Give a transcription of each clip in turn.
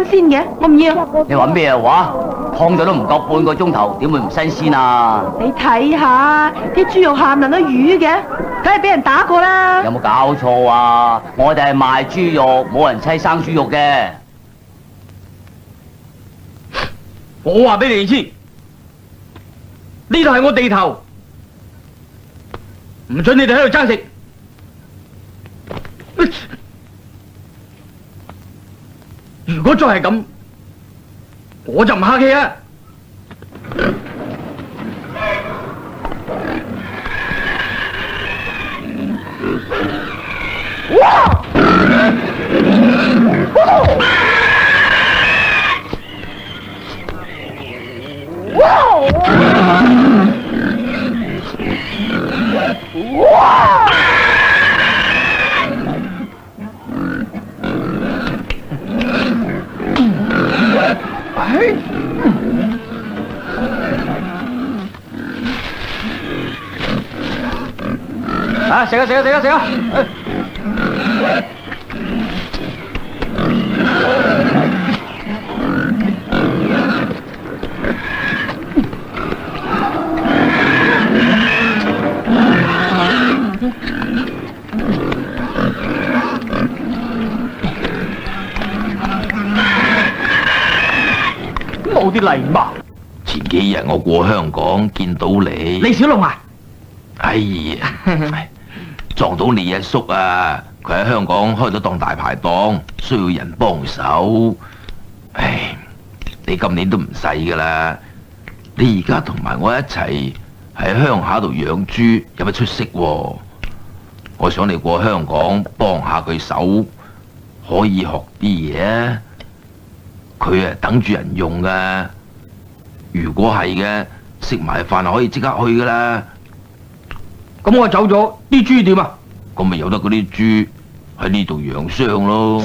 新鮮嘅，我唔要。你話咩話？燙咗都唔夠半個鐘頭，點會唔新鮮啊？你睇下啲豬肉鹹淋咗魚嘅，梗係俾人打過啦。有冇搞錯啊？我哋係賣豬肉，冇人砌生豬肉嘅。我話俾你哋知，呢度係我地頭，唔准你哋喺度爭食。如果再係咁，我就唔客氣啊！啊！食啊食啊食啊食啊！冇啲禮貌。前幾日我過香港見到你，李小龍啊！哎呀，撞到你阿叔啊！佢喺香港開咗檔大排檔，需要人幫手。唉，你今年都唔細噶啦，你而家同埋我一齊喺鄉下度養豬，有乜出息喎？我想你過香港幫下佢手，可以學啲嘢啊！佢啊等住人用噶，如果係嘅，食埋飯可以即刻去噶啦。咁我走咗，啲豬點啊？咁咪由得嗰啲豬喺呢度養傷咯。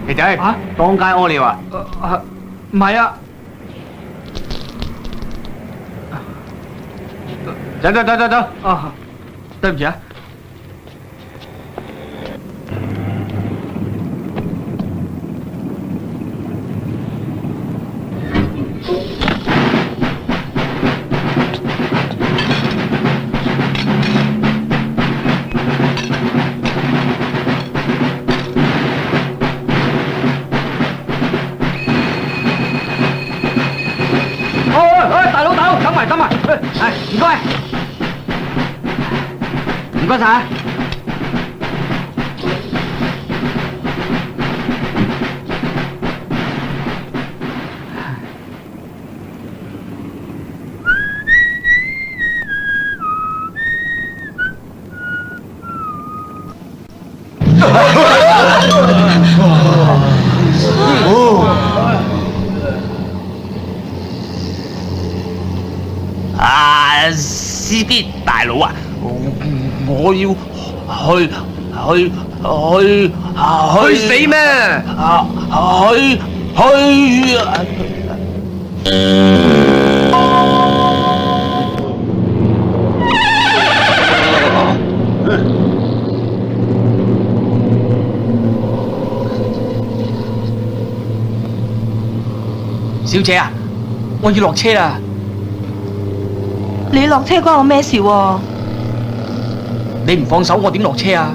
肥仔，啊，當街屙尿啊？唔係啊，走。啊，對唔住啊。大佬，等埋，係唔該，唔該晒。啊，司機大佬啊，我要去死咩？去小姐啊，我要落車啦。你落車關我咩事喎？你唔放手，我點落車啊？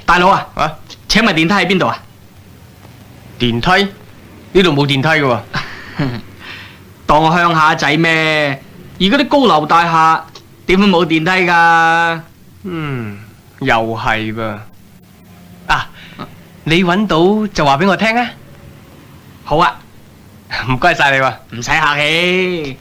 大佬啊，請問電梯喺邊度啊？電梯？呢度冇電梯嘅喎。當我鄉下仔咩？而家啲高樓大廈點會冇電梯㗎？又係噃。啊，你揾到就話俾我聽啊！好啊，唔該晒你喎。唔使客氣。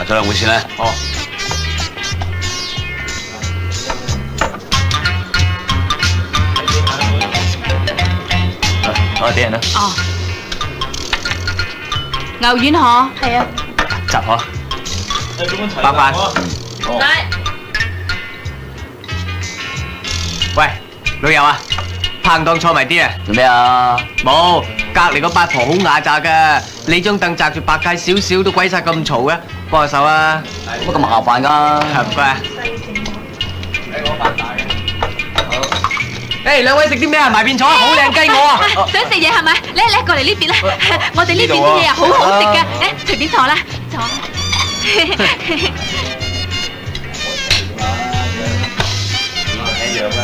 咗兩碗先啦。哦。我啲人啦。哦。牛丸河，係啊。雜河。白飯。嚟。喂，老友啊，拍檔坐埋啲啊。做咩啊？冇，隔離個八婆好雅雜噶，你張凳擲住百佳少少都鬼晒咁嘈嘅，幫下手啊！乜咁麻煩㗎？唔該啊！誒，兩位食啲咩啊？埋邊坐，好靚雞我啊！想食嘢係咪？嚟過嚟呢邊啦！我哋呢邊啲嘢啊好好食嘅，誒隨便坐啦，坐。一樣啦。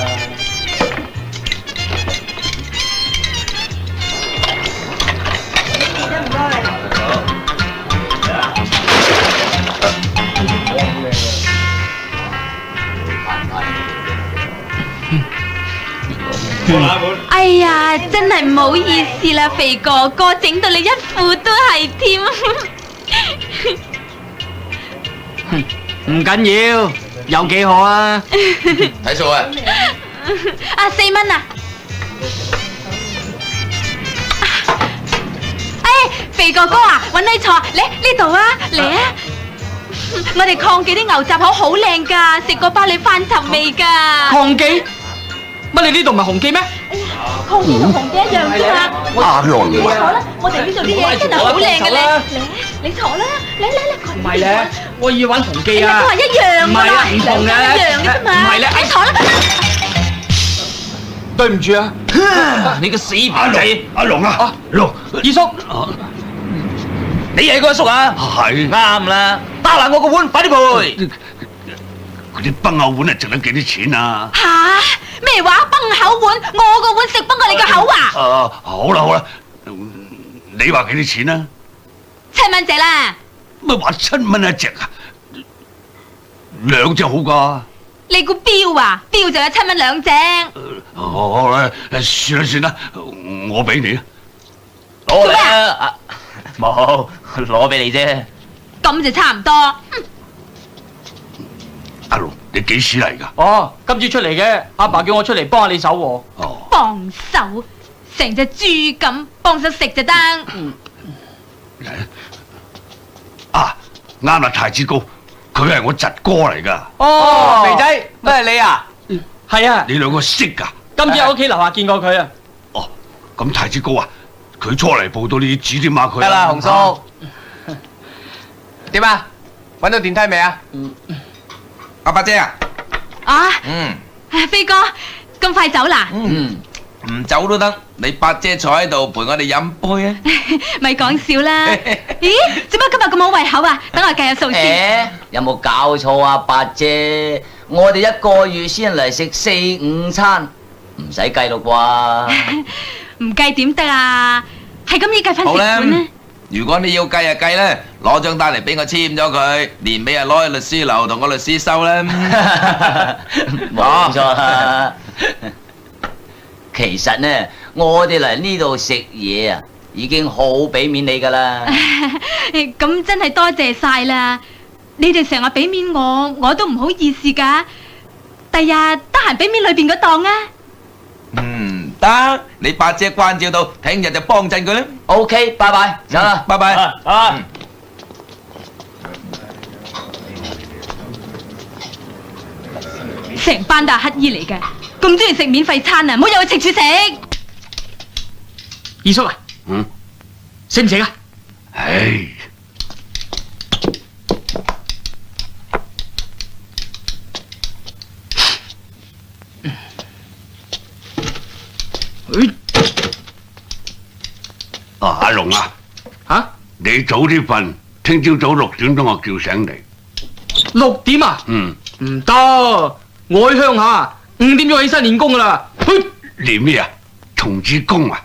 哎呀，真係唔好意思啦，肥哥哥，整到你一副都係添。唔緊要，有幾好啊？睇數啊！啊，4蚊啊！肥哥哥啊，揾你坐，嚟呢度啊，嚟啊！我哋抗記啲牛雜口好靚噶，食過包你翻尋味噶。抗記？乜你呢度唔係紅記咩？抗記同紅記一樣啫嘛。阿龍你坐啦，我哋呢度啲嘢真係好靚嘅咧。嚟，你坐啦，嚟。唔係咧，我要揾紅記啊！都係一樣噶啦，唔同嘅，一樣嘅啫嘛。唔係咧，你坐啦。對唔住啊，你個死笨仔！阿龍啊，龍，二叔，你係個阿叔啊？係啱啦，打爛我個碗，快啲賠！嗰啲崩口碗啊，值得幾多錢啊？吓？咩話？崩口碗？我個碗食崩過你個口啊？好啦，你話幾多錢啊7蚊隻啦。乜話7蚊一隻啊？2隻好噶。你估標啊？標就有7蚊2隻。好啦，算啦，我俾你啊。攞嚟啊！冇，攞俾你啫。咁就差唔多。阿龍，你幾時嚟噶？哦，今朝出嚟嘅，阿爸叫我出嚟幫下你手喎。哦，幫手，成隻豬咁幫手食就得。啊，啱啦，太子高，佢係我侄哥嚟噶。哦，肥仔，乜係你啊？係啊，你兩個識噶？今朝喺屋企樓下見過佢啊。哦，咁太子高啊，佢初嚟報到，你指點下佢。得啦，紅叔。點啊？揾到電梯未啊？阿八姐啊，啊，飛哥，咁快走啦？唔走都得，你八姐坐喺度陪我哋飲杯啊！咪講笑啦！咦，做乜今日咁冇胃口啊？等我計下數先。有冇搞錯啊，八姐？我哋1個月先嚟食4、5餐，唔使計咯啩？唔計點得啊？係咁依計翻食本啦。如果你要計就計啦，攞張單嚟俾我簽咗佢，年尾啊攞去律師樓同個律師收啦。冇錯啦。其實呢，我哋嚟呢度食嘢啊，已經好俾面你噶啦。咁真係多謝晒啦！你哋成日俾面我都唔好意思噶。第日得閒俾面裏邊嗰檔啊。得，你八姐關照到，聽日就幫襯佢啦。OK，拜拜，走啦，拜拜。成班都係乞衣嚟嘅，咁中意食免費餐啊！唔好有去赤柱食。二叔啊，食唔食啊？唉，阿龍啊，吓你早啲瞓，聽朝早6點鐘我叫醒你。 ？6點啊？唔得，我喺鄉下5點鐘起身練功噶啦。練咩啊？童子功啊？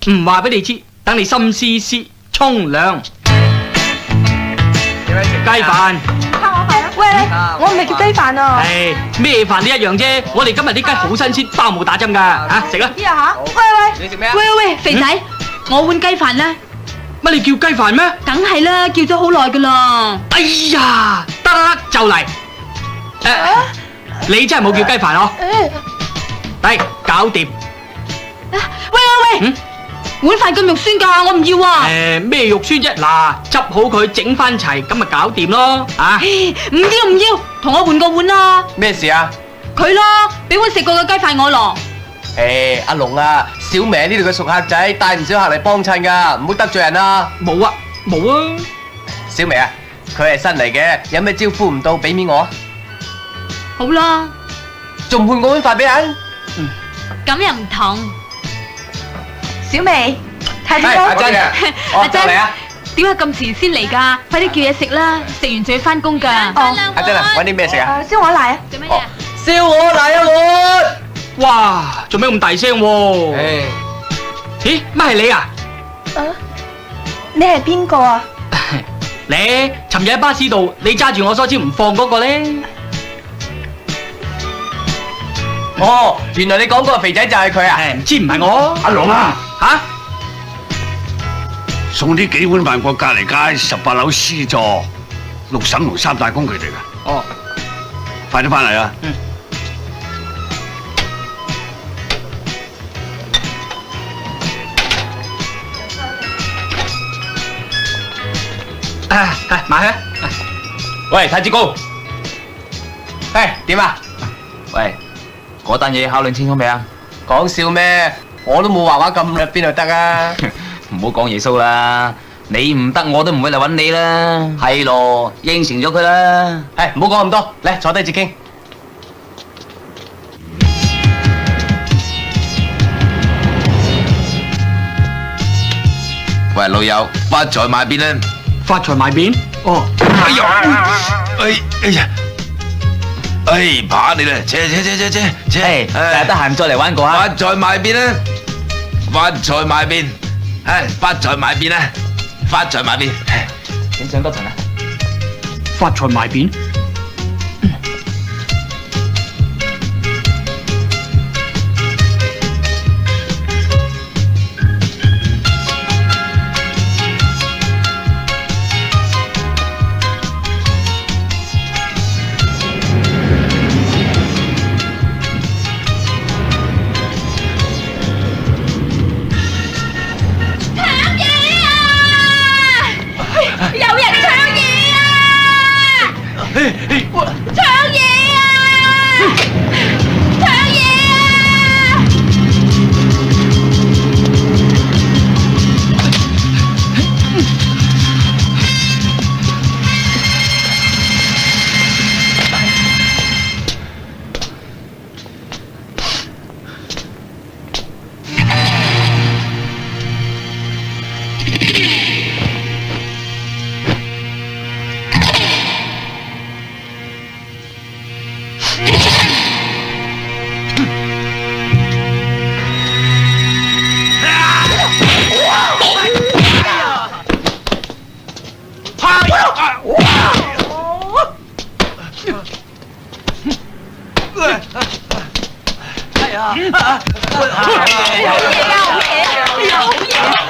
唔話俾你知，等你心思思沖涼。雞飯。喂，我唔係叫雞飯啊。唉，咩飯都一樣啫。我哋今日啲雞好新鮮，包冇打針噶。吓，食啦。啲啊吓？喂，你食咩啊？喂，肥仔，我換雞飯啦。乜你叫雞飯咩？梗係啦，叫咗好耐噶啦。哎呀，得就嚟。你真係冇叫雞飯哦。嚟，搞掂。喂，碗飯咁肉酸噶，我唔要啊。咩肉酸啫？嗱，執好佢，整翻齊，咁咪搞掂咯。啊，唔要，同我換個碗啦。咩事啊？佢咯，俾碗食過嘅雞飯我咯。阿龍啊，小明呢度嘅熟客仔，帶唔少客嚟幫襯噶，唔好得罪人啊！冇啊，冇啊。小明啊，佢係新嚟嘅，有咩招呼唔到，俾面我啊！好啦，仲唔換我碗飯俾人？咁又唔同。小薇，太子阿哥，珍啊，阿珍嚟啊！點解咁遲先嚟噶？快啲叫嘢食啦，食完就要翻工噶。阿珍啊，揾啲咩食啊？燒鵝奶啊！做乜嘢啊？燒鵝嚟一碗。哇，做咩咁大聲喎？唉，咦，乜係你啊？你係邊個啊？你尋日喺巴士度，你揸住我梳蕉唔放嗰個咧？哦，原來你講嗰個肥仔就係佢啊！唔知唔係我？阿龍啊，吓？送呢幾碗飯過隔離街18樓 C 座陸嬸同3大公佢哋噶。哦，快啲翻嚟啊！係埋去。喂，太子高，點啊？喂，嗰單嘢考慮清楚未啊？講笑咩？我都冇畫畫咁叻，邊度得啊？唔好講耶穌啦，你唔得我都唔會嚟揾你啦。係咯，應承咗佢啦。唔好講咁多，嚟坐低至傾。喂，老友，發財買邊呢？發財埋邊？哦，哎呀，扒你啦！車，得閒再嚟玩過啊！發財買邊呢？發財買邊？發財買邊呢？發財買邊？影相多層啊！發財埋邊？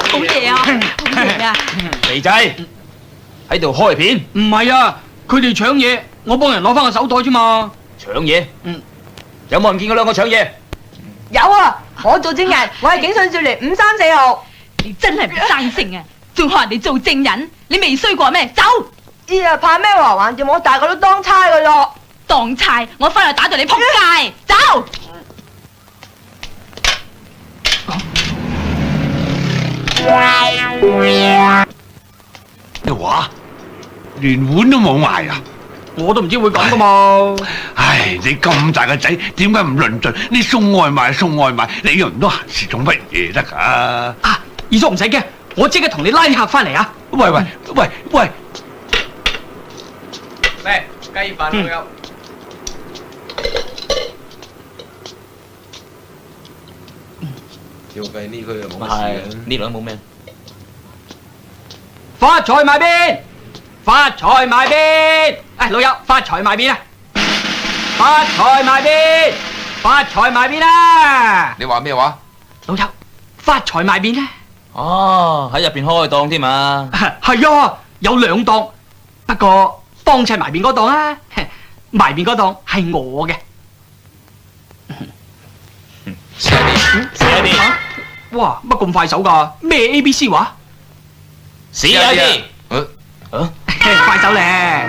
好嘢啊！肥仔喺度開片唔係啊，佢哋搶嘢，我幫人攞翻個手袋啫嘛。搶嘢，有冇人見過兩個搶嘢？有啊，我做證人，我係警訊少年534號。你真係唔生性啊！仲學人哋做證人，你未衰過咩？走！咦呀，怕咩喎？橫掂我大個都當差噶咯。當差，我翻去打到你仆街！走！咩話？連碗都冇埋啊！我都唔知會咁噶嘛。唉，你咁大個仔，點解唔論盡？你送外賣，你又唔多閒事做乜嘢得㗎？啊，二叔唔使驚，我即刻同你拉客翻嚟啊！喂，咩？雞飯都有。照計呢區又冇乜係事嘅。呢兩冇咩。發財埋邊？發財埋邊？老友，發財埋邊啊？發財埋邊？發財埋邊啊？你話咩話？老友，發財埋邊啊？哦，喺入邊開檔添嘛。係啊，有2檔，不過幫襯埋邊嗰檔啊，埋邊嗰檔係我嘅。試一啲，哇，乜咁快手㗎？咩 ABC 話？試一啲。快手咧！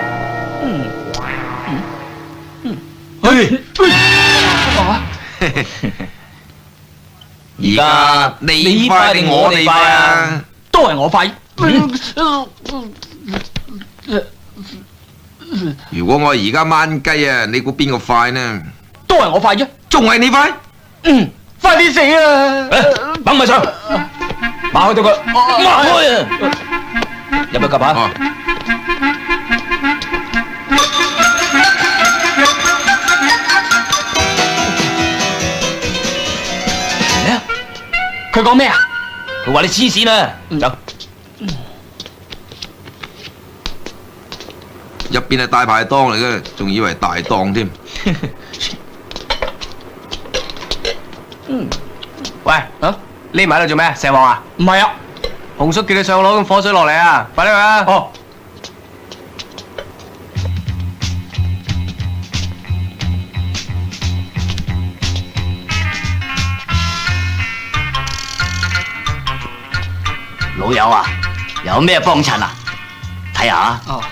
而家你快定我哋快啊？都係我快。如果我而家掹雞啊，你估邊個快呢？都係我快啫。仲係你快？快啲死啊！等埋上，擘開到佢，擘開啊！入去夾下。哦，咩啊？佢講咩啊？佢話你黐線啊！走。入邊係大排檔嚟嘅，仲以為大檔添。喂，匿埋喺度做咩？蛇王啊？唔係啊。紅叔叫你上攞咁火水落嚟啊！快啲去啊！哦。老友啊，有咩幫襯啊？睇下。哦，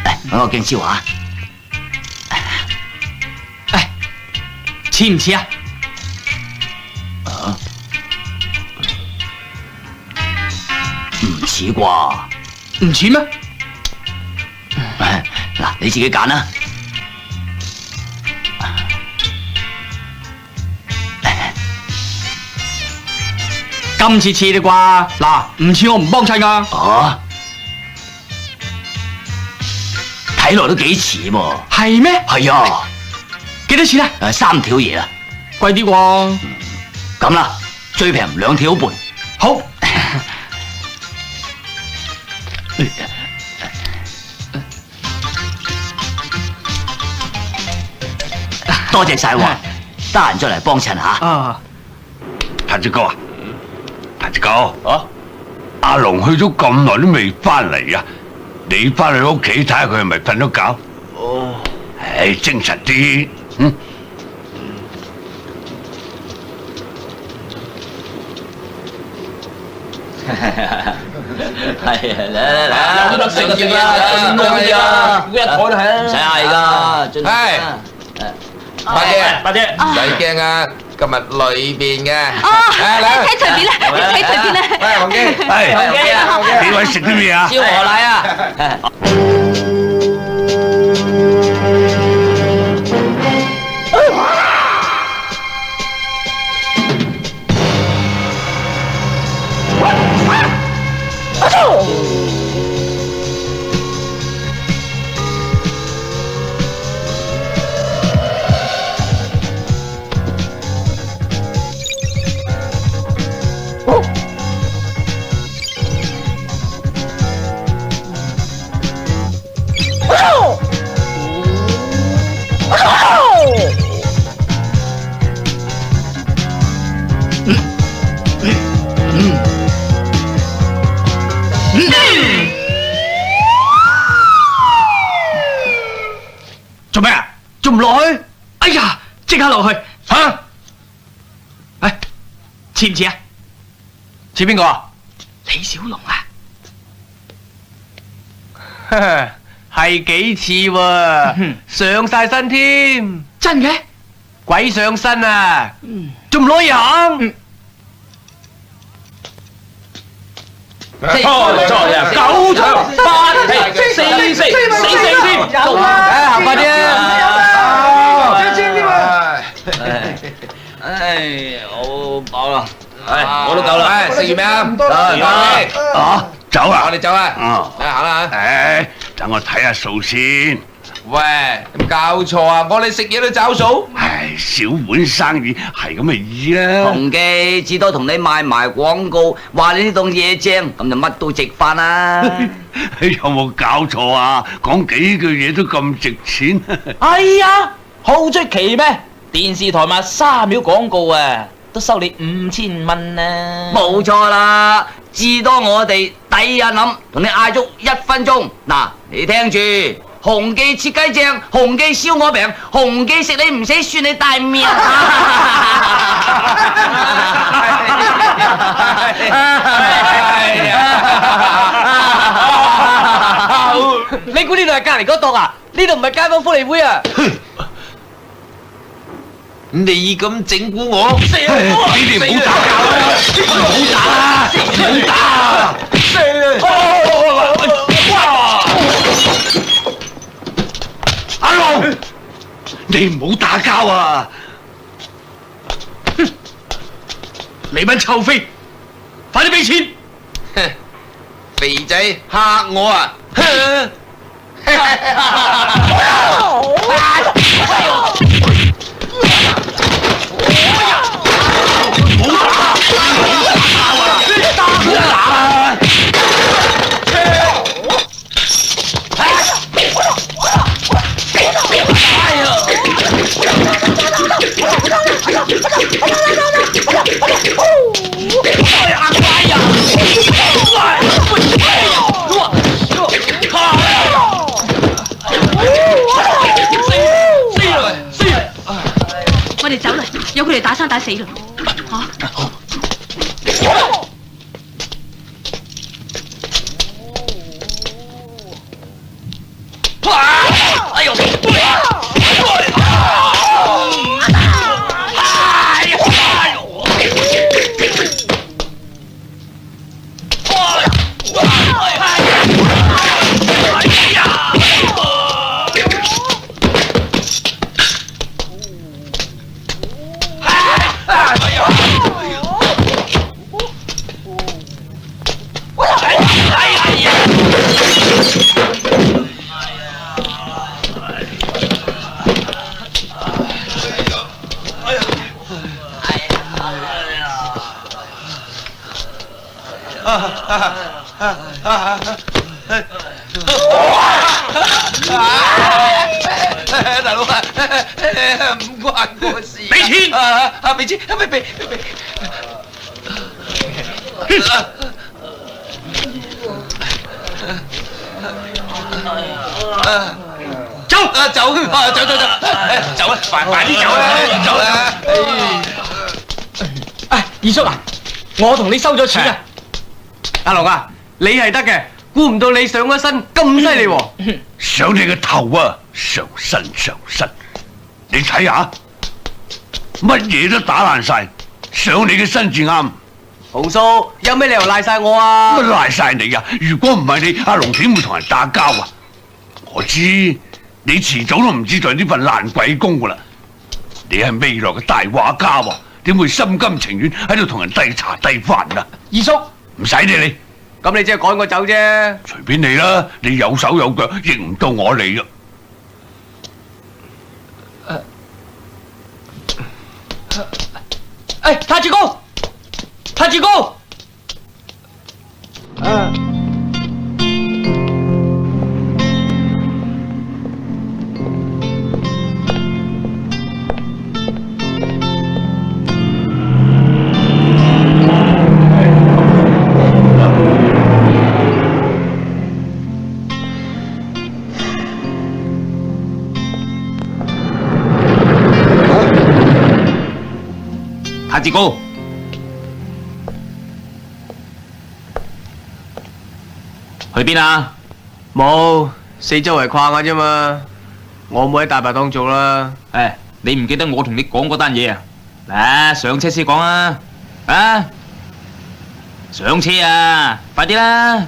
嚟，揾個鏡照下。唉，似唔似啊？唔似啩？唔似咩？嗱，你自己揀啦。今次似你啩？嗱，唔似我唔幫襯噶。哦，睇落都幾似喎。係咩？係啊，幾多錢啊？ 3條嘢啊。貴啲喎。咁啦，最平2條半。好。多謝晒喎，得閒再嚟幫襯下。啊，太子哥啊，太子哥，啊，阿龍去咗咁耐都未翻嚟啊！你翻去屋企睇下佢係咪瞓咗覺？哦，唉，精神啲，嗯。係啊，嚟，有得食嘅啦，係啊，一台都係啊。唔使嗌㗎，盡係八姐，八姐，唔使驚啊！今日裏邊嘅，哦，嚟睇隨便啦，睇隨便啦。喂，黃基，係，幾位食啲咩啊？燒鵝奶啊！做咩啊？仲唔落去？哎呀，即刻落去。吓？哎，似唔似啊？似邊個啊？李小龍啊？係幾似喎，上晒身添，真嘅？鬼上身啊！仲唔攞嘢行？9場8平4勝4勝添。行快啲啊！唉，我飽啦，唉，我都夠啦。唉，食完未啊？啊，走啦！我哋走啊！啊，嚟行啦嚇！唉，等我睇下數先。喂，有冇搞錯啊？我哋食嘢都找數。唉，小碗生意係咁嘅意啦。紅記至多同你賣埋廣告，話你呢檔嘢正，咁就乜都值翻啦。有冇搞錯啊？講幾句嘢都咁值錢。哎呀，好出奇咩？電視台賣3秒廣告啊，都收你5000蚊啊！冇錯啦，至多我哋第日諗同你嗌足1分鐘。嗱，你聽住，紅記切雞正，紅記燒鵝餅，紅記食你唔死，算你大命。你估呢度係隔離嗰檔啊？呢度唔係街坊福利會啊！你咁整蠱我，你哋唔好打交啦！唔好打啦！唔好打！阿龍，你唔好打交啊！你班臭飛，快啲俾錢！肥仔嚇我啊！我哋走啦，由佢哋打生打死啦。嚇！呦！大佬啊，唔關我事。俾錢俾錢，俾。走！走啦，快啲走啦！二叔啊，我同你收咗錢啊！阿龍啊，你係得嘅，估唔到你上咗身咁犀利喎！上你個頭啊！上身，你睇下，乜嘢都打爛晒，上你嘅身至啱。洪叔，有咩理由賴晒我啊？乜賴晒你啊？如果唔係你，阿龍點會同人打交啊？我知你遲早都唔知做呢份爛鬼工噶啦。你係未來嘅大畫家喎，點會心甘情願喺度同人遞茶遞飯啊？二叔，唔使你，咁你只係趕我走啫。隨便你啦，你有手有腳，認唔到我你啊！太子高，太子高。太子高，去邊啊？冇，四周圍逛下啫嘛。我冇喺大排檔做啦。你唔記得我同你講嗰單嘢啊？嗱，上車先講啊！上車啊！快啲啦！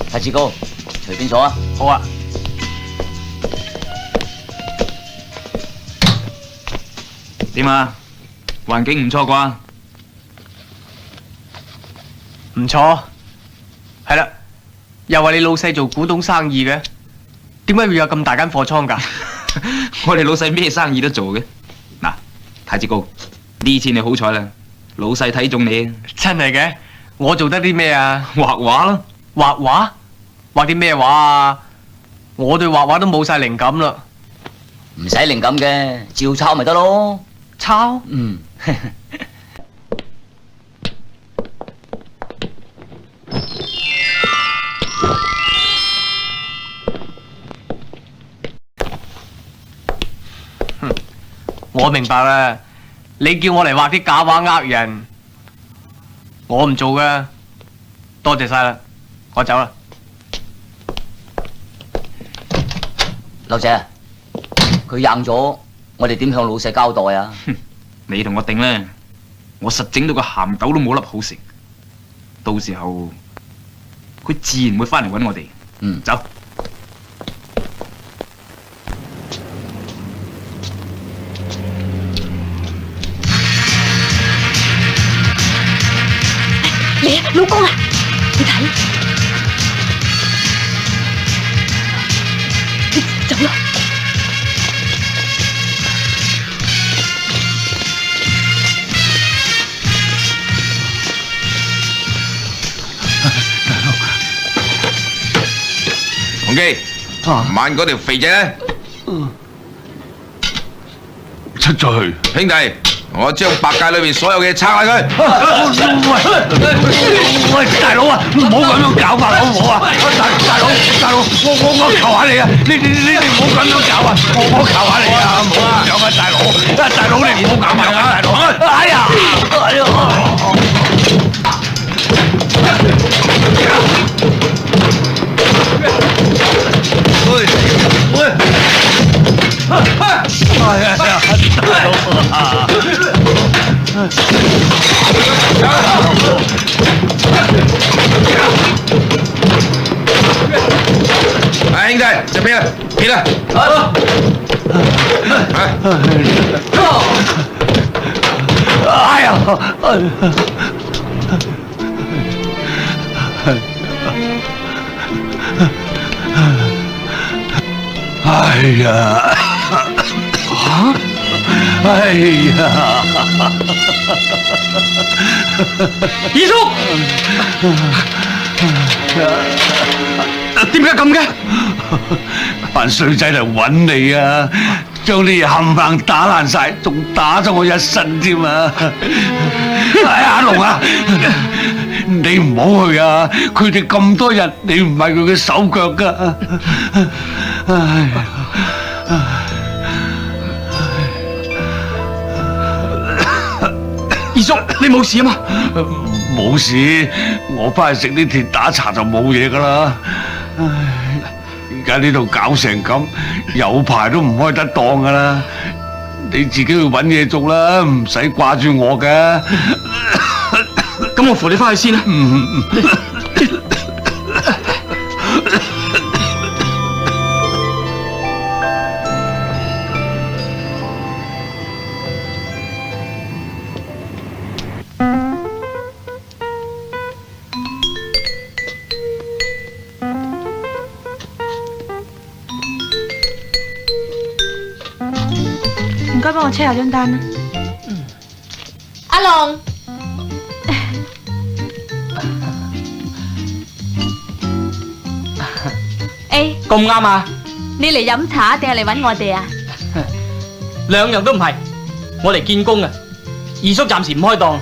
太子高，隨便坐啊！好啊。點啊？環境唔錯啩？唔錯。係啦，又話你老細做古董生意嘅，點解會有咁大間貨倉㗎？我哋老細咩生意都做嘅。嗱，太子高，呢次你好彩啦，老細睇中你。真係嘅，我做得啲咩啊？畫畫咯。畫畫？畫啲咩畫啊？我對畫畫都冇晒靈感啦。唔使靈感嘅，照抄咪得咯。抄？嗯。我明白啦，你叫我嚟畫啲假畫呃人，我唔做噶。多謝晒啦，我走啦。劉姐，佢硬咗，我哋點向老細交代啊？你同我定啦，我實整到個鹹豆都冇粒好食，到時候佢自然會翻嚟揾我哋。嗯，走。嚟啊，老公啊，你睇，走啦。基，晚嗰條肥仔咧出咗去。兄弟，我將百界裏邊所有嘅嘢拆晒佢。喂，大佬啊，唔好咁樣搞法好唔好啊？大佬，我求下你啊！你唔好咁樣搞啊！我求下你啊！唔好咁樣啊，大佬你唔好搞埋啊，大佬！哎呀！哎，兄弟，這邊啊，撇啦！哎呀！哎呀！哎呀！二叔，點解咁嘅？班衰仔嚟揾你啊！將啲嘢冚唪唥打爛晒，仲打咗我一身添啊！哎呀，阿龍啊，你唔好去啊！佢哋咁多日，你唔係佢嘅手腳噶。唉。二叔，你冇事啊嘛？冇事，我翻去食啲鐵打茶就冇嘢噶啦。唉，而家呢度搞成咁，有排都唔開得檔噶啦。你自己去揾嘢做啦，唔使掛住我嘅。咁我扶你翻去先啦。唔該，幫我 check 下張單啦。阿龍，咁啱啊！你嚟飲茶定係嚟揾我哋啊？兩樣都唔係，我嚟見工啊！二叔暫時唔開檔。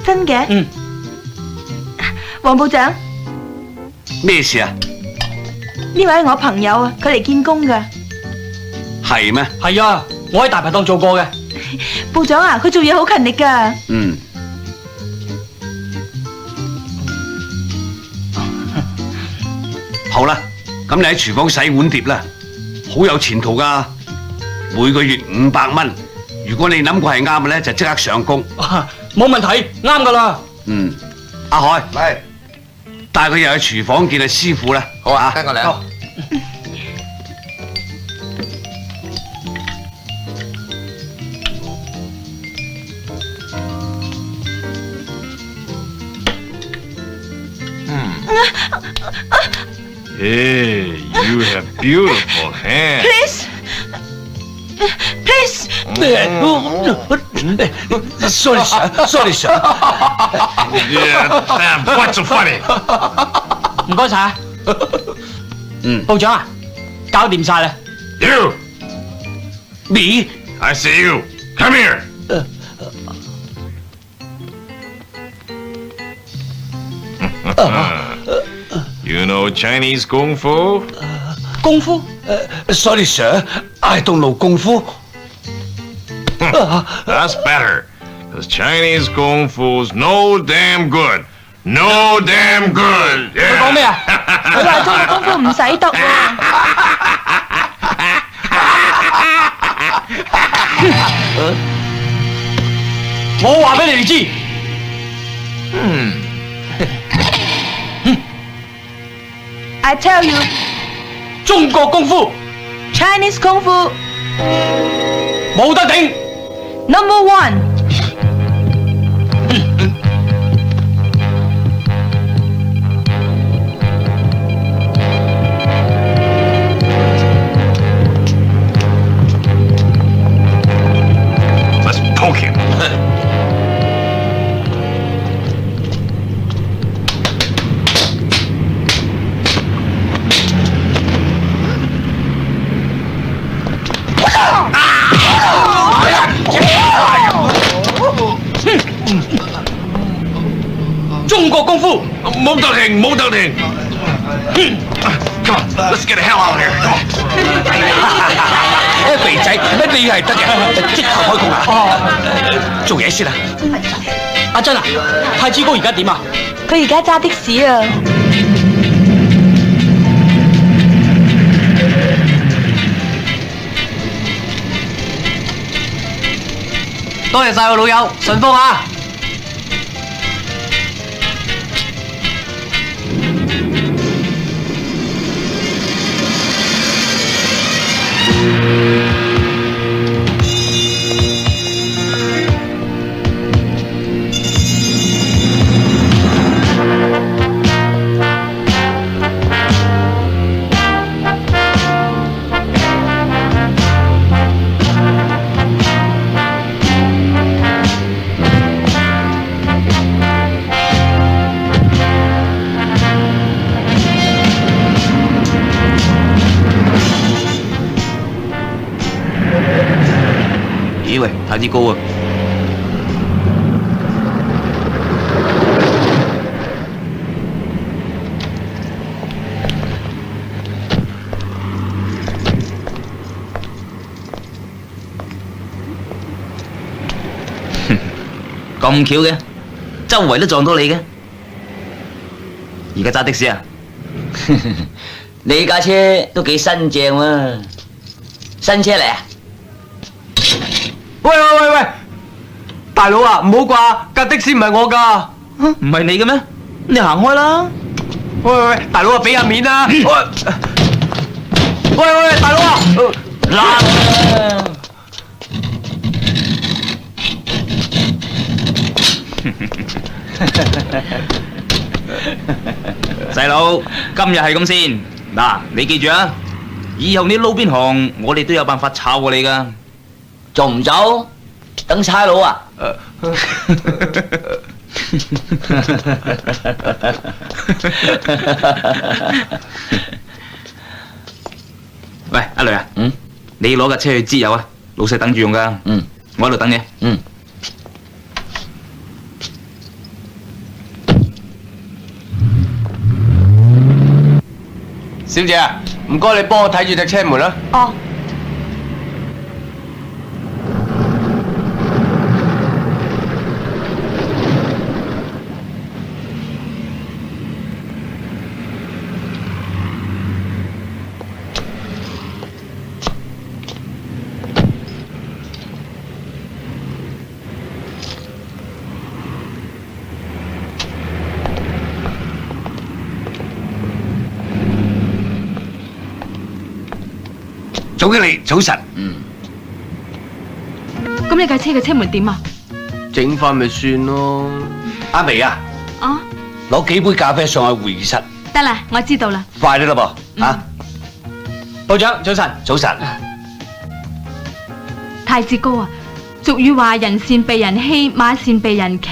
真嘅？嗯。黃部長，咩事啊？呢位係我朋友啊，佢嚟見工噶。係咩？係啊，我喺大排檔做過嘅。部長啊，佢做嘢好勤力噶。嗯。好啦，咁你喺廚房洗碗碟啦，好有前途噶，每個月500蚊。如果你諗過係啱嘅咧，就即刻上工。冇問題，啱噶啦。嗯，阿海，嚟，帶佢入去廚房見阿師傅啦。好啊，跟我嚟啊。Hey, you have beautiful hands. Please. Sorry sir. Yeah, damn, what's so funny? 唔該晒。部長啊，搞掂晒啦。You, Me? I see you. Come here. You know Chinese Kung Fu? 功夫Sorry sir, I don't know 功夫。 That's better. Because Chinese Kung Fu's no damn good. No damn good. 佢講咩啊？佢話中國功夫唔使讀啊。我話俾你哋知。I tell you, 中國功夫 Chinese 功夫冇得頂。 number one。Let's poke him. 冇得停，冇得停。Come on, let's get the hell out of here. Come on. 肥仔，乜你係得嘅？即刻開工啊！做嘢先啦。阿珍啊，太子哥而家點啊？佢而家揸的士啊！多謝晒我老友，順風啊！咦喂，太子高啊！咁巧嘅，周圍都撞到你嘅。而家揸的士啊？你架車都幾新淨喎，新車嚟啊？喂，大佬啊，唔好啩，架的士唔係我㗎。唔係你嘅咩？你行開啦！喂，大佬啊，俾下面啦！喂，大佬啊！嗱，細佬，今日係咁先。嗱，你記住啊，以後你撈邊行，我哋都有辦法炒過你㗎。做唔做？等差佬啊！喂，阿雷啊，你攞架車去支油啊，老細等住用噶。我喺度等你。小姐啊，唔該你幫我睇住隻車門啦。哦。總經理早晨。咁你架車嘅車門點啊？整翻咪算咯。阿眉啊，啊，攞幾杯咖啡上去會議室。得啦，我知道啦。快啲啦噃，啊！部長早晨。早晨。太子哥啊，俗語話人善被人欺，馬善被人騎。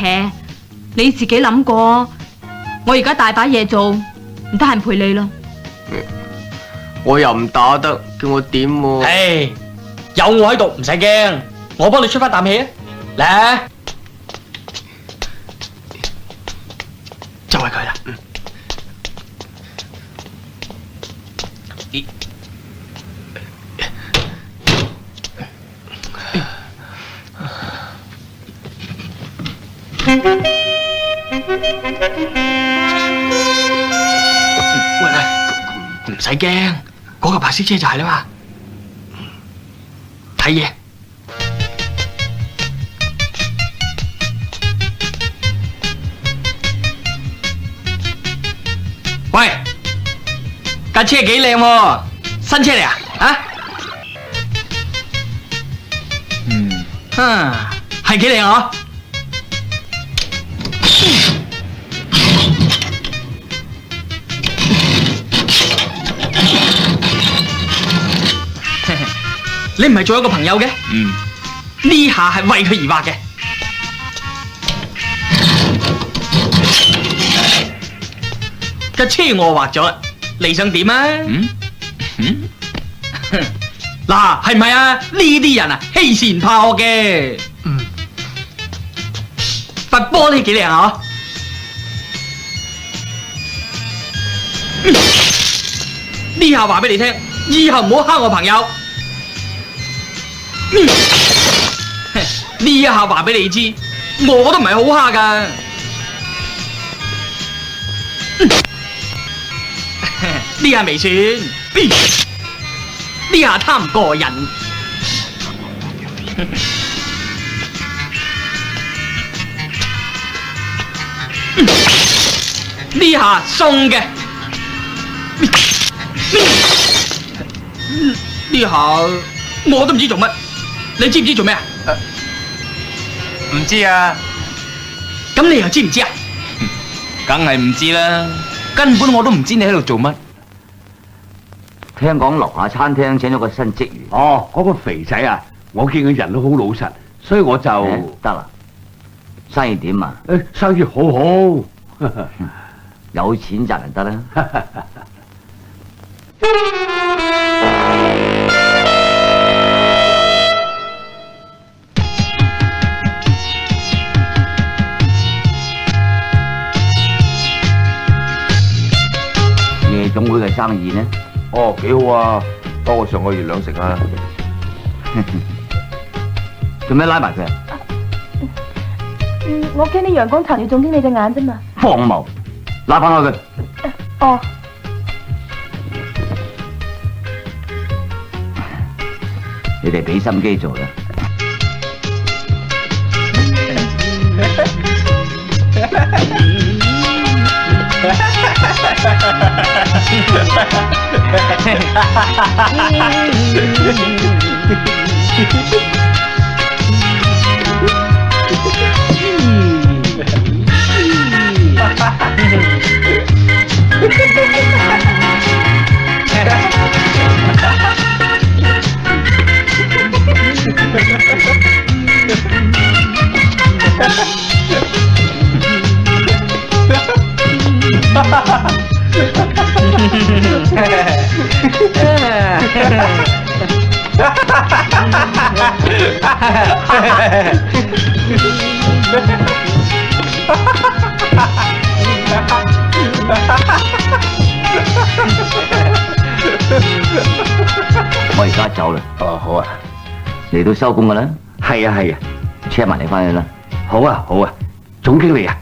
你自己諗過，我而家大把嘢做，唔得閒陪你咯。我又唔打得，叫我點喎？唉，有我喺度，唔使驚，我幫你出翻啖氣啊！嚟，就係佢啦。喂，唔使驚。嗰架白色車就係啦嘛，睇嘢。喂，架車幾靚喎，新車嚟啊？啊？係幾靚啊？你唔係做一個朋友嘅？呢下係為佢而畫嘅。架車我畫咗，你想點啊？嗱，係唔係啊？呢啲人啊，欺善怕惡嘅。塊玻璃幾靚啊？呢下話俾你聽，以後唔好蝦我朋友。呢一下話俾你知，我都唔係好蝦噶。呢下未算，呢下貪唔過癮。呢下送嘅。呢下我都唔知做乜，你知唔知做咩啊？唔知啊，咁你又知唔知啊？梗係唔知啦，根本我都唔知你喺度做乜。聽講樓下餐廳請咗個新職員。哦，嗰個肥仔啊，我見佢人都好老實，所以我就得啦。生意點啊？生意好好，有錢賺就得啦。夜總會嘅生意呢？哦，幾好啊，多過上個月2成啊！做咩拉埋佢啊？我驚啲陽光殘住總經理隻眼啫嘛。荒謬！拉翻開佢。哦。你哋俾心機做啦。我而家走啦。哦，好啊，嚟到收工噶啦。係啊係啊，車埋你翻去啦。好啊好啊，總經理啊，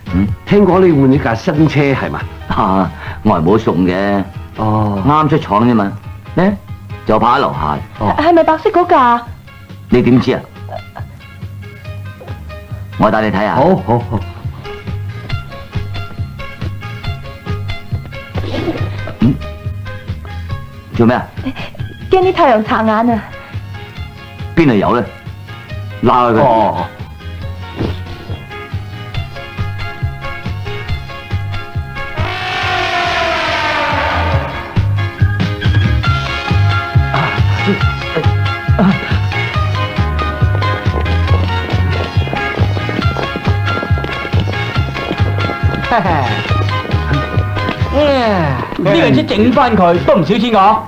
聽講你換咗架新車係嘛？啊，我係冇送嘅。哦，啱出廠啫嘛。呢就泊喺樓下。哦，係咪白色嗰架？你點知啊？我帶你睇下。好好好。做咩啊？驚啲太陽擦眼啊！邊度有咧？拉開佢。哦。呢樣車整翻佢都唔少錢㗎。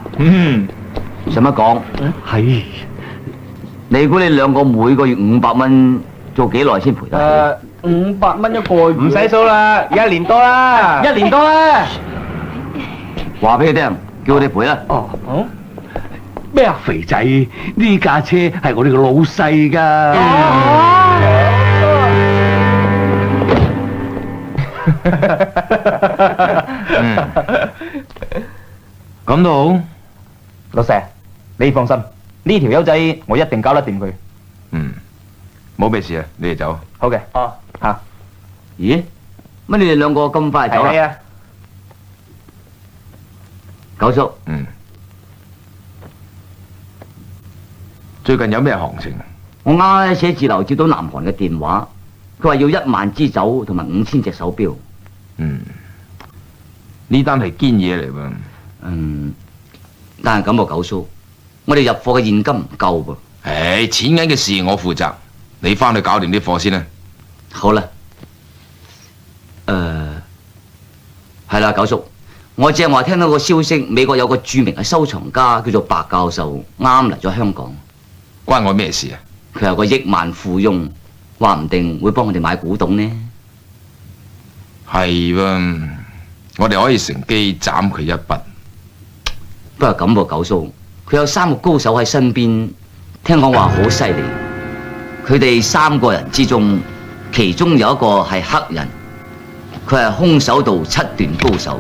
使乜講？係。你估你兩個每個月500蚊，做幾耐先賠得500蚊一個月，唔使數啦，1年多啦。一年多啦。話俾佢聽，叫我哋賠啦。哦。咩啊？肥仔，呢架車係我哋個老細㗎。咁都好。老細，你放心，呢條友仔我一定搞得掂佢。冇咩事啊，你哋走。好嘅。哦。嚇。咦？乜你哋兩個咁快走係啊？九叔。最近有咩行情？我啱啱喺寫字樓接到南韓嘅電話，佢話要1萬支酒同埋5000隻手錶。呢單係堅嘢嚟喎。但係咁喎，九叔，我哋入貨嘅現金唔夠噃。錢銀嘅事我負責，你翻去搞掂啲貨先啦。好啦，係啦，九叔，我正話聽到個消息，美國有個著名嘅收藏家叫做白教授，啱嚟咗香港。關我咩事啊？佢係個億萬富翁，話唔定會幫我哋買古董呢。係喎，我哋可以乘機斬佢一筆。不過咁喎，九叔，佢有3個高手喺身邊，聽講話好犀利。佢哋3個人之中，其中有一個係黑人，佢係空手道7段高手。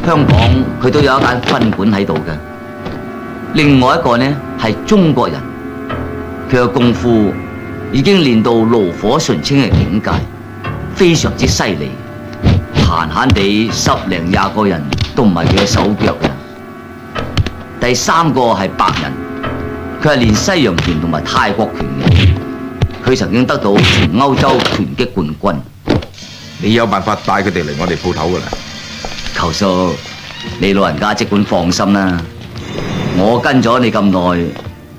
香港佢都有一間分館喺度嘅。另外一個呢係中國人，佢嘅功夫已經練到爐火純青嘅境界，非常之犀利。閒閒地10零20個人都唔係佢嘅手腳嘅。第3個係白人，佢係練西洋拳同埋泰國拳嘅，佢曾經得到全歐洲拳擊冠軍。你有辦法帶佢哋嚟我哋鋪頭噶啦？求叔，你老人家即管放心啦，我跟咗你咁耐，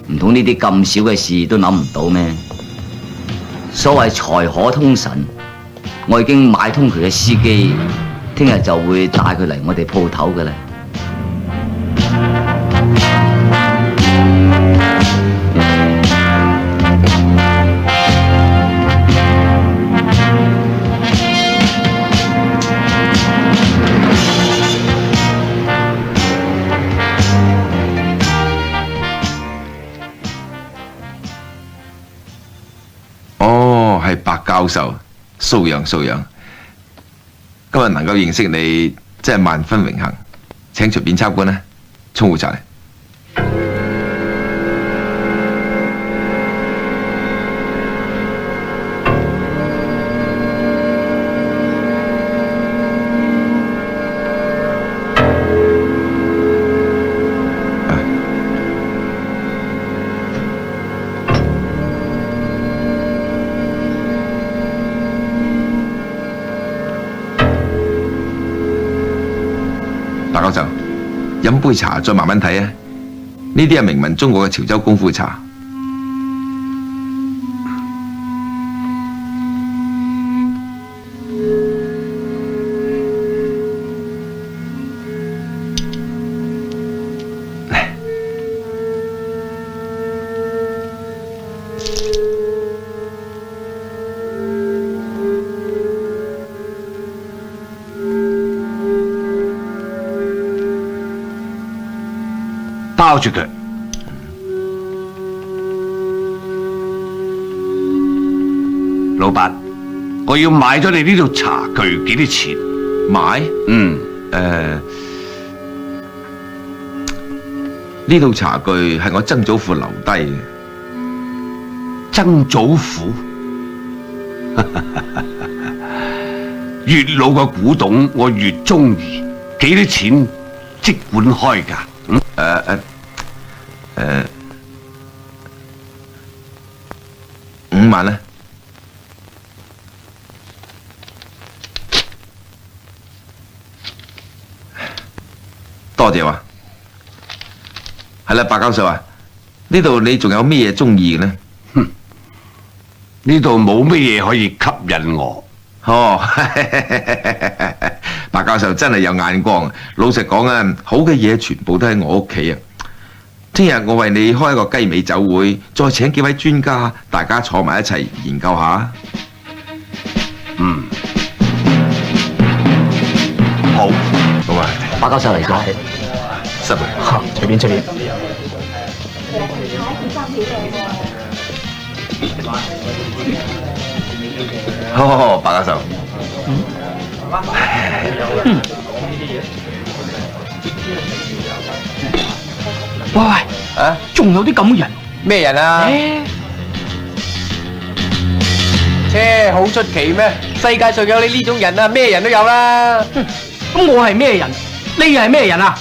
唔通呢啲咁少嘅事都諗唔到咩？所謂財可通神，我已經買通佢嘅司機，聽日就會帶佢嚟我哋鋪頭噶啦。係白教授，素養。今日能夠認識你，真係萬分榮幸。請隨便參觀啦，沖壺茶嚟。白教授，飲杯茶再慢慢睇啊！呢啲係名聞中國嘅潮州功夫茶。包住佢。老闆，我要買咗你呢套茶具，幾多錢？買？呢套茶具係我曾祖父留低嘅。曾祖父？越老嘅古董，我越中意。幾多錢？即管開價。5萬啦。多謝啊。係啦，白教授啊，呢度你仲有咩嘢中意嘅呢？呢度冇咩嘢可以吸引我。哦，白教授真係有眼光。老實講啊，好嘅嘢全部都喺我屋企啊。聽日我為你開一個雞尾酒會，再請幾位專家，大家坐埋一齊研究下。好，好啊。白教授嚟咗，失禮。隨便。好，白教授。喂，仲有啲咁嘅人？咩人啊？切，好出奇咩？世界上有你呢種人啊，咩人都有啦。咁我係咩人？你又係咩人啊？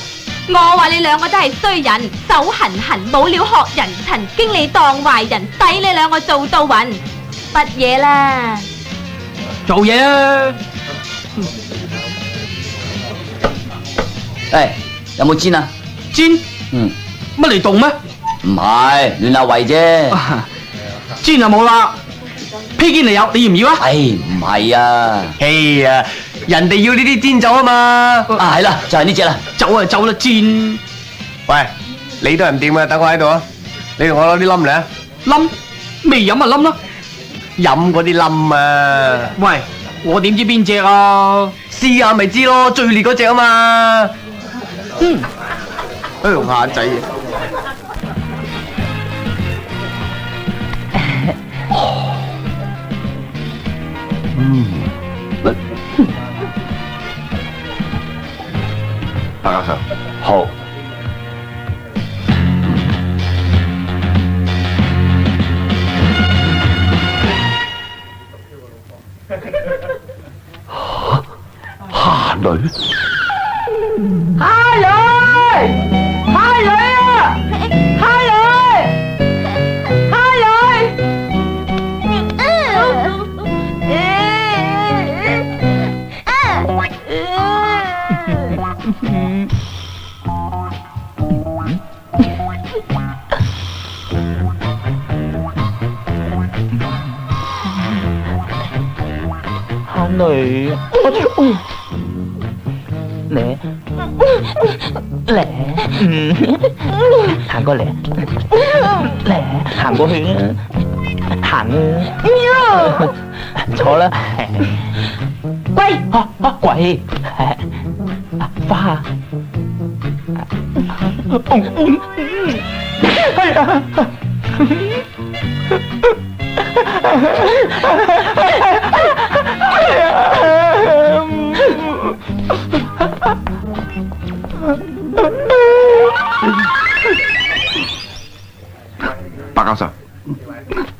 我話你兩個都係衰人，手痕痕，冇料學人，曾經你當壞人，抵你兩個做到暈，乜嘢啦？做嘢啊！誒，有冇煎啊？煎？乜嚟凍咩？唔係，亂下胃啫。煎就冇啦。披肩嚟有，你要唔要啊？唔係啊。哎呀，人哋要呢啲煎酒啊嘛。係啦，就係呢隻啦。走啊走啦，煎。喂，你都係唔掂啊，等我喺度啊。你同我攞啲冧嚟啊。冧？未飲啊冧啦。飲嗰啲冧啊。喂，我點知邊隻啊？試下咪知咯，最烈嗰隻啊嘛。鄉下仔啊！白教授，好。蝦女，蝦女啊！蝦女！蝦女，嚟嚟，行過嚟，嚟行過去啊，行啊，坐啦，喂，鬼，花，係啊。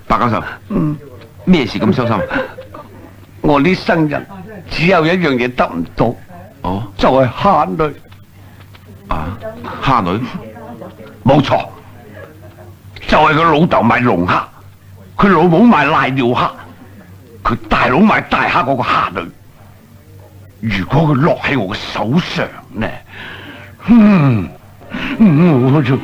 白教授，咩事咁傷心？我呢生人只有一樣嘢得唔到，哦，就係蝦女。啊，蝦女，冇錯，就係佢老豆賣龍蝦，佢老母賣瀨尿蝦，佢大佬賣大蝦嗰個蝦女。如果佢落喺我嘅手上呢？我就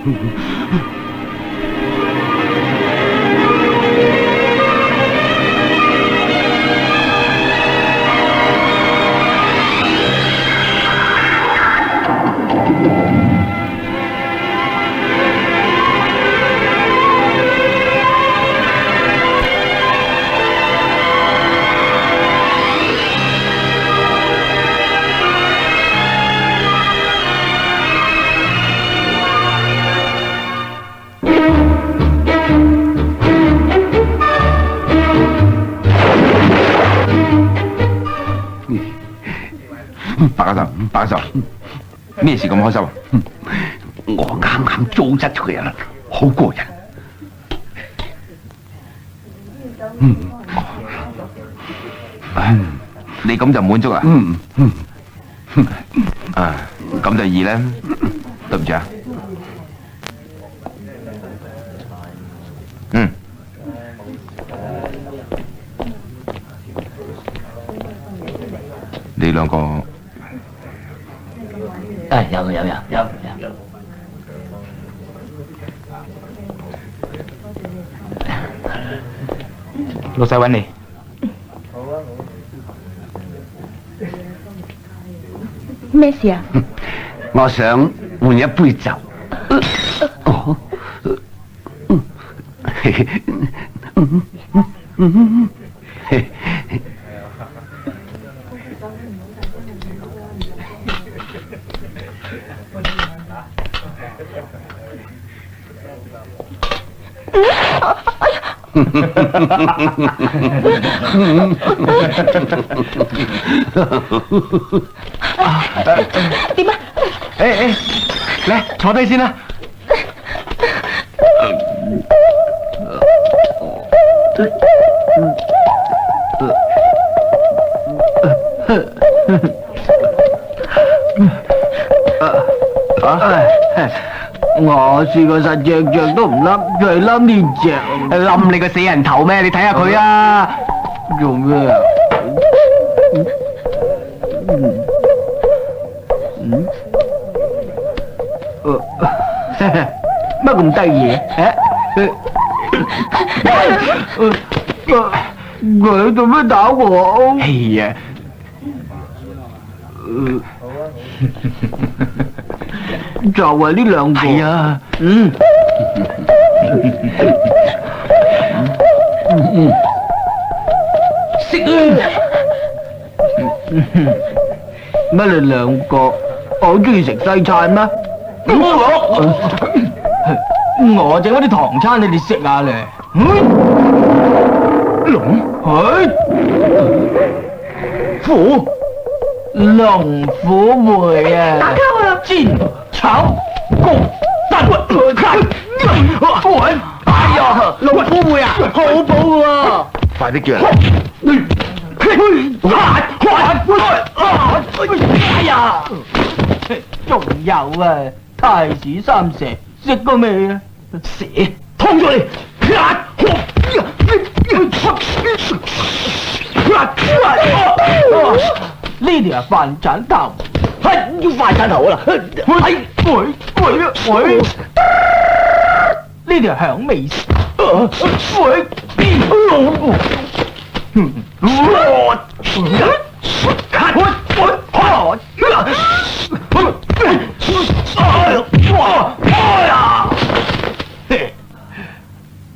白教授，咩事咁開心啊？我啱啱糟質佢啊，好過癮。你咁就滿足啦？啊，咁就易啦。對唔住啊。你兩個。有，老細揾你。咩事啊？我想換一杯酒。點啊？嚟坐低先啦。我試過實隻都唔冧，佢係冧呢隻，冧你個死人頭咩？你睇下佢啊！做咩啊？乜咁得意？佢做咩打我？哎呀！就係呢兩個。係啊。食啊！乜你兩個好中意食西餐咩？我整嗰啲唐餐你哋食下咧。龍虎梅啊！打交啊！煎炒焗燉滾。哎呀，龍虎梅啊，好補喎！快啲叫人！哎呀，仲有啊，太子三蛇食過未啊？蛇劏咗你！呢條係飯鏟頭，係要飯鏟頭啦！喂，呢條係響尾蛇，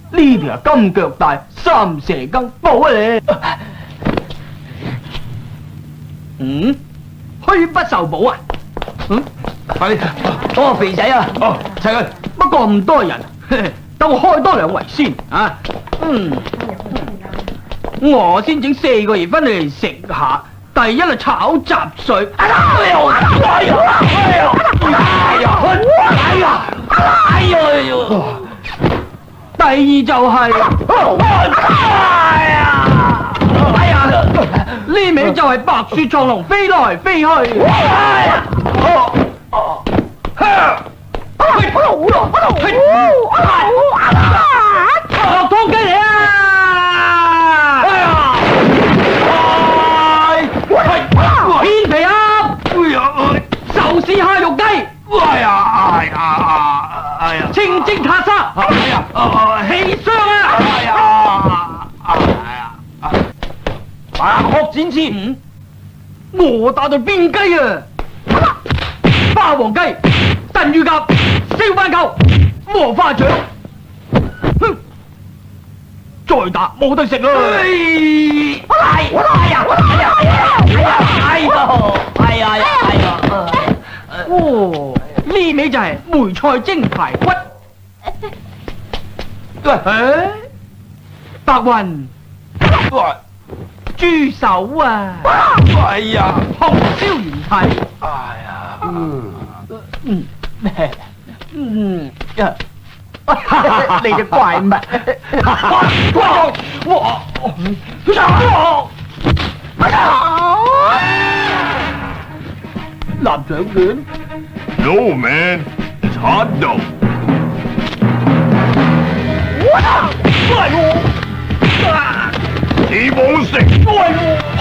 呢條係金腳大三蛇羹補啊你！虛不受補啊！快啲！肥仔啊！齊佢！不過咁多人，等我開多2圍先啊！我先整4個魚翻嚟食下。第一係炒雜碎，第二就係，呢味就係白雪藏龍飛來飛去，落湯雞嚟啊！片皮啊！壽司蝦肉雞，清蒸塔沙，氣雙啊！白殼展翅，我打到邊雞啊！霸王雞、燉乳鴿、燒斑鳩、禾花腸，再打冇得食啦！呢味就係梅菜蒸排骨。白雲，豬手啊！紅燒元蹄。你隻怪物！臘腸卷 No, man. It's hot dough. 你冇食，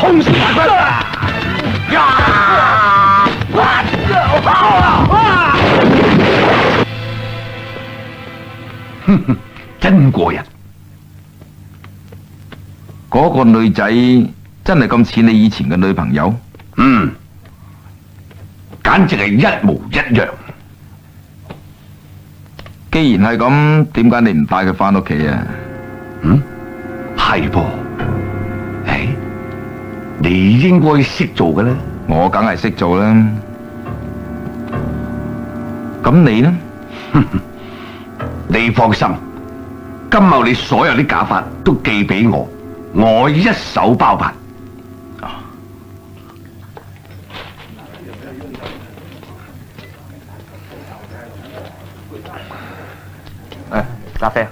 空燒排骨。真過癮！嗰個女仔真係咁似你以前嘅女朋友？簡直係一模一樣。既然係咁，點解你唔帶佢翻屋企啊？係噃。你應該識做嘅啦。我梗係識做啦。咁你呢？你放心，今後你所有啲假髮都寄俾我，我一手包辦。咖啡。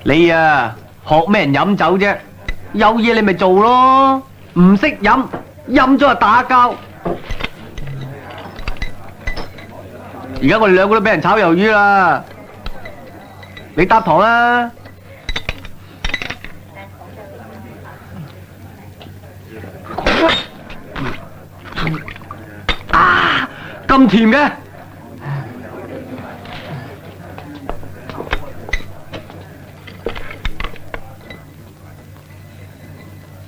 你啊，學咩人飲酒啫？有嘢你咪做咯，唔識飲，飲咗就打交。而家我哋兩個都俾人炒魷魚啦，你搭堂啦。啊，咁甜嘅！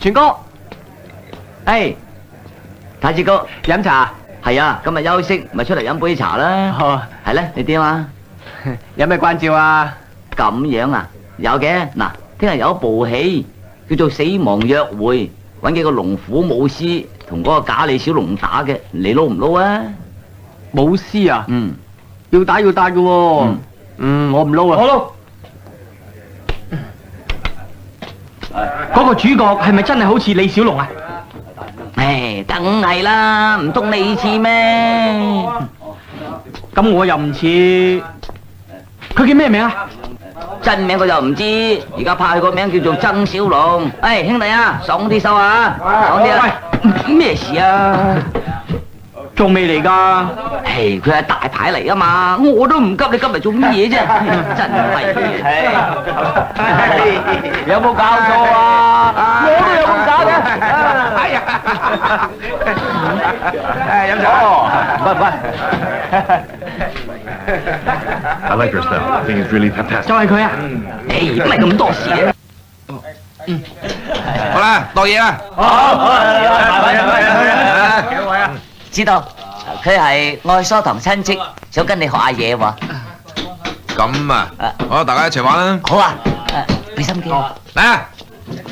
全哥，太子哥飲茶。係啊，今日休息咪出嚟飲杯茶啦。係咧，你點啊？有咩關照啊？咁樣啊？有嘅嗱，聽日有一部戲叫做《死亡約會》，揾幾個龍虎武師同嗰個假李小龍打嘅，你撈唔撈啊？武師啊，要打嘅喎。我唔撈啊。我撈。嗰個主角係咪真係好似李小龍啊？唉，梗係啦，唔通你似咩？咁我又唔似。佢叫咩名啊？真名我就唔知，而家派佢個名叫做曾小龍。唉，兄弟啊，爽啲收啊，爽啲啊！咩事啊？仲未嚟㗎？唉，佢係大牌嚟㗎嘛，我都唔急，你急嚟做乜嘢啫？真係有冇搞錯啊？我都有咁搞嘅。哎呀！飲酒。唔該。I like her stuff. I think it's really fantastic. 就係佢啊！唉，唔係咁多事嘅。好啦，落嘢啦。幾位啊？知道，佢係愛疏堂親戚，想跟你學下嘢喎。咁啊，好，大家一齊玩啦。好啊，俾心機。嚟啊！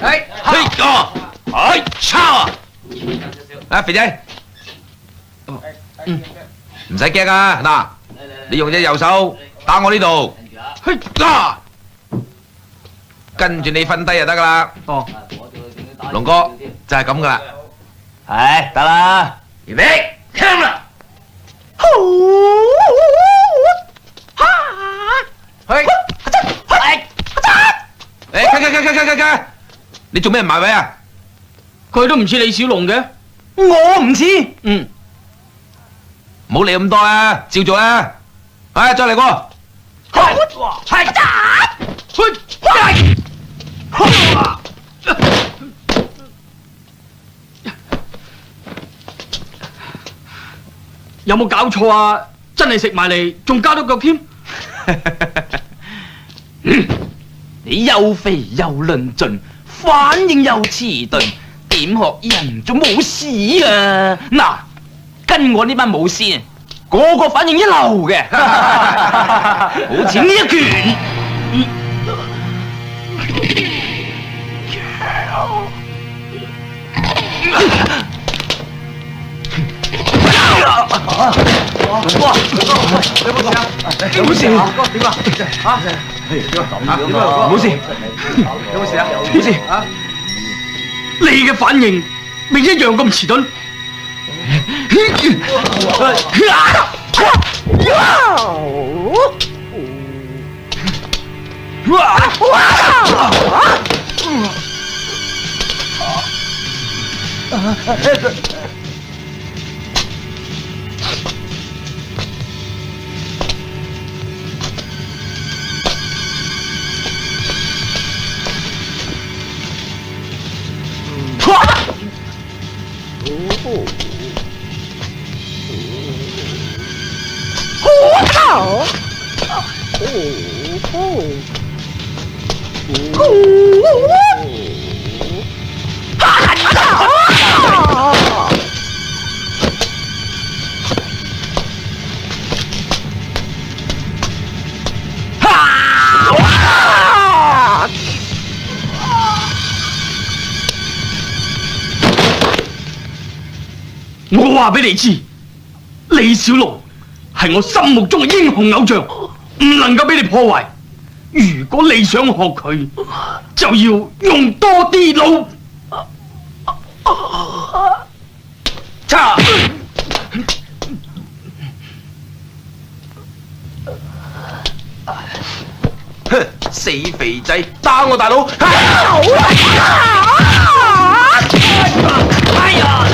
嘿，抄啊！啊，肥仔，唔使驚啊！嗱，你用隻右手打我呢度，跟住你瞓低就得噶啦。哦，龍哥就係咁噶啦。係得啦，預備，聽啦。你做咩唔埋位啊？佢都唔似李小龍嘅。我唔似。唔好理咁多啦，照做啦。唉，再嚟過。有冇搞錯啊？真係食埋嚟，仲加多腳添。你又肥又論盡，反應又遲鈍，點學人仲冇事啊？嗱，跟我呢班武師，個個反應一流嘅，好似呢一拳。冇事，點啊？嚇？冇事，有冇事啊？冇事。你嘅反應咪一樣咁遲鈍。我話俾你知，李小龍係我心目中嘅英雄偶像，唔能夠俾你破壞。如果你想學佢，就要用多啲腦。死肥仔，打我大佬！哎呀！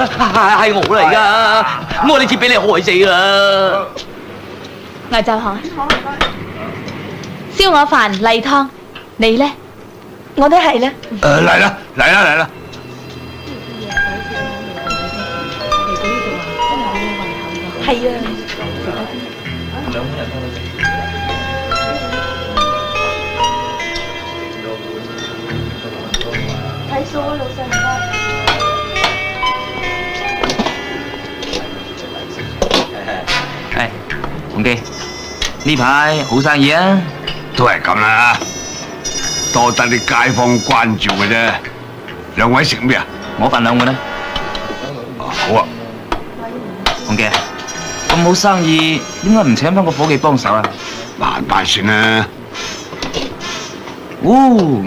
係我嚟噶，我呢次俾你害死啦！牛就好，燒鵝飯例湯，你呢？我都係啦。嚟啦嚟啦嚟啦！係啊。睇數啊，老細唔該。洪基，呢排好生意啊？都係咁啦，多得啲街坊關照嘅啫。兩位食咩啊？我份兩個呢？好啊。洪基，咁好生意，點解唔請翻個伙計幫手啊？慢慢算啦。哦，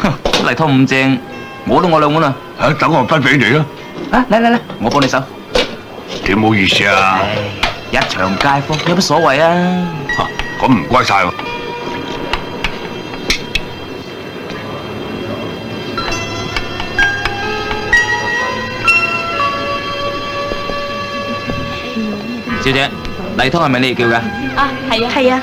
例湯咁正，我都我兩碗啦。等我分俾你啦。嚟，我幫你手。點好意思啊？一場街坊有乜所謂啊？咁唔該晒喎。小姐，例湯係咪你哋叫㗎？啊，係啊，係啊。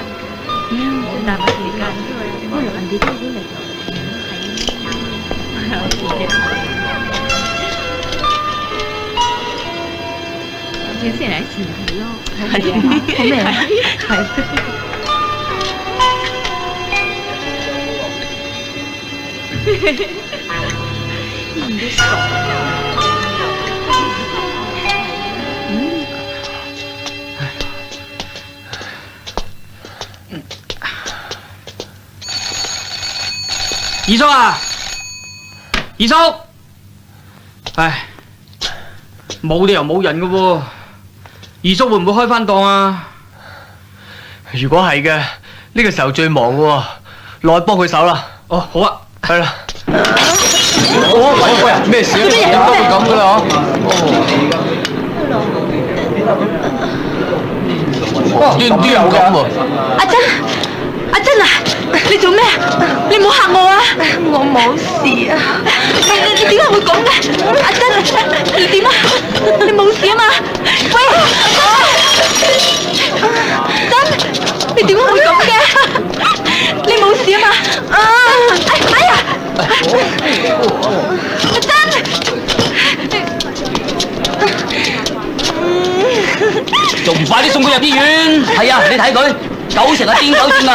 先嚟試睇咯，係啊，好味啊，係。二叔啊，二叔，唉，冇理由冇人噶喎，二叔會唔會開翻檔啊？如果係嘅，呢個時候最忙噶喎，落去幫佢手啦。哦，好啊，係啦。喂，咩事啊？點解會咁噶啦？哦，端端有咁喎。阿珍啊，你做咩？你唔好嚇我啊！我冇事啊。你點解會咁嘅？阿珍，你點啊？你冇事啊嘛？喂，珍，你點解會咁嘅？你冇事啊嘛？哎呀！阿珍，仲唔快啲送佢入醫院？係啊，你睇佢九成係癲狗症啊！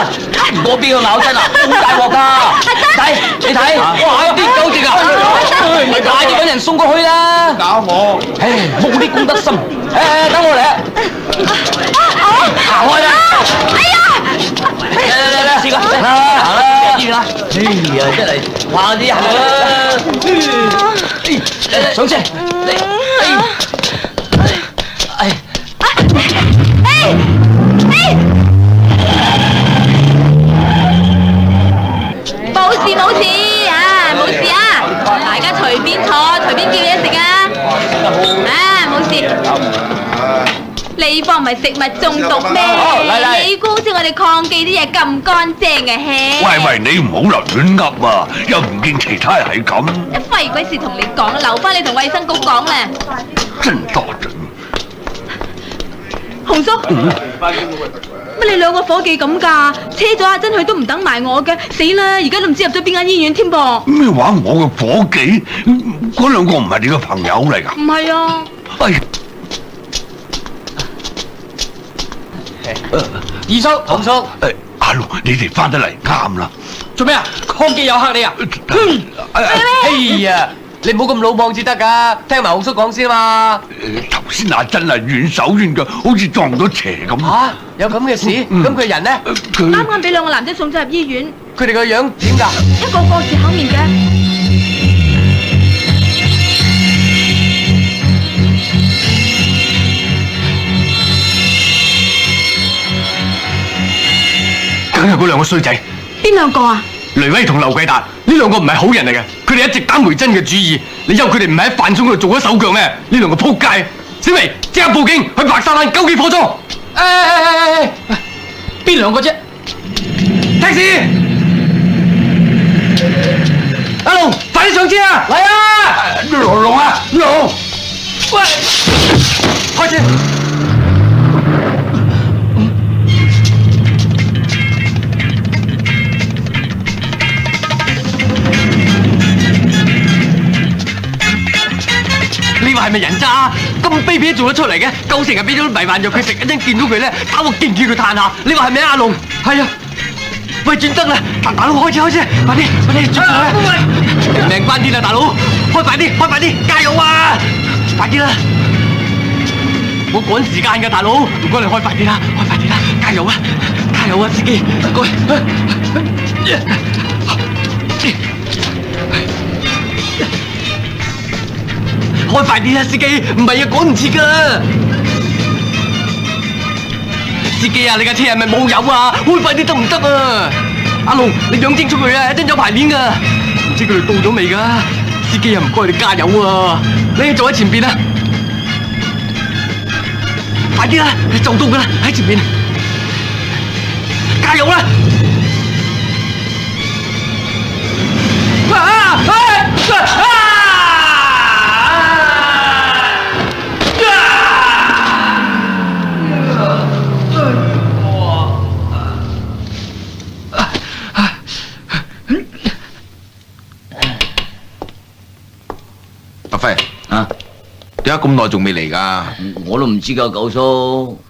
如果俾佢咬真啊，好大鑊㗎！你睇，哇，癲狗症啊！你快啲揾人送過去啦！搞我！唉，冇啲公德心。等我嚟啊！行開啦！哎呀！嚟，試過行啦，醫院啦！哎呀，真係快啲行啦！上車嚟！冇事啊，冇事啊！大家隨便坐，隨便叫嘢食啊！冇事。呢方唔係食物中毒咩？你估好似我哋抗記啲嘢咁乾淨嘅嘿？喂，你唔好立亂噏啊！又唔見其他人係咁。廢鬼事同你講，留翻你同衛生局講啦。真多準。洪叔，乜你兩個伙計咁㗎？車咗阿珍去都唔等埋我嘅，死啦！而家都唔知入咗邊間醫院添噃。咩話？我嘅伙計？嗰兩個唔係你嘅朋友嚟㗎？唔係啊。二叔、洪叔，阿龍，你哋翻得嚟啱啦。做咩啊？康記有嚇你啊？哎呀！你唔好咁魯莽至得㗎，聽埋洪叔講先嘛。頭先阿珍係軟手軟腳，好似撞到邪咁。嚇，有咁嘅事？咁佢人呢？啱啱俾兩個男仔送咗入醫院。佢哋個樣點㗎？一個各自口面嘅。梗係嗰兩個衰仔。邊兩個啊？雷威同劉貴達呢兩個唔係好人嚟嘅，佢哋一直打梅珍嘅主意。你因為佢哋唔係喺飯餸嗰度做咗手腳咩？呢兩個仆街！小薇，即刻報警去白沙灘救急火災！邊兩個啫 ？taxi！ 阿龍，快啲上車啊！嚟啊！龍啊，龍！喂，開車！你話係咪人渣？咁卑鄙都做得出嚟嘅，9成係俾咗迷幻藥佢食，一陣見到佢咧，打個勁叫佢嘆下。你話係咪啊，阿龍？係啊。喂，轉燈啦！大佬開車，快啲轉燈啦！命關啲啦，大佬，開快啲，加油啊！快啲啦！我趕時間㗎，大佬，唔該你開快啲啦，加油啊，司機，唔該。開快啲啦，司機，唔係啊，趕唔切㗎。司機啊，你架車係咪冇油啊？開快啲得唔得啊？阿龍，你養精出佢啊，一陣有排練噶。唔知佢哋到咗未噶？司機啊，唔該你加油啊！你坐喺前邊啊！快啲啦，你就到噶啦，喺前邊。加油啦！阿輝啊，點解咁耐仲未嚟㗎？我都唔知㗎，九叔。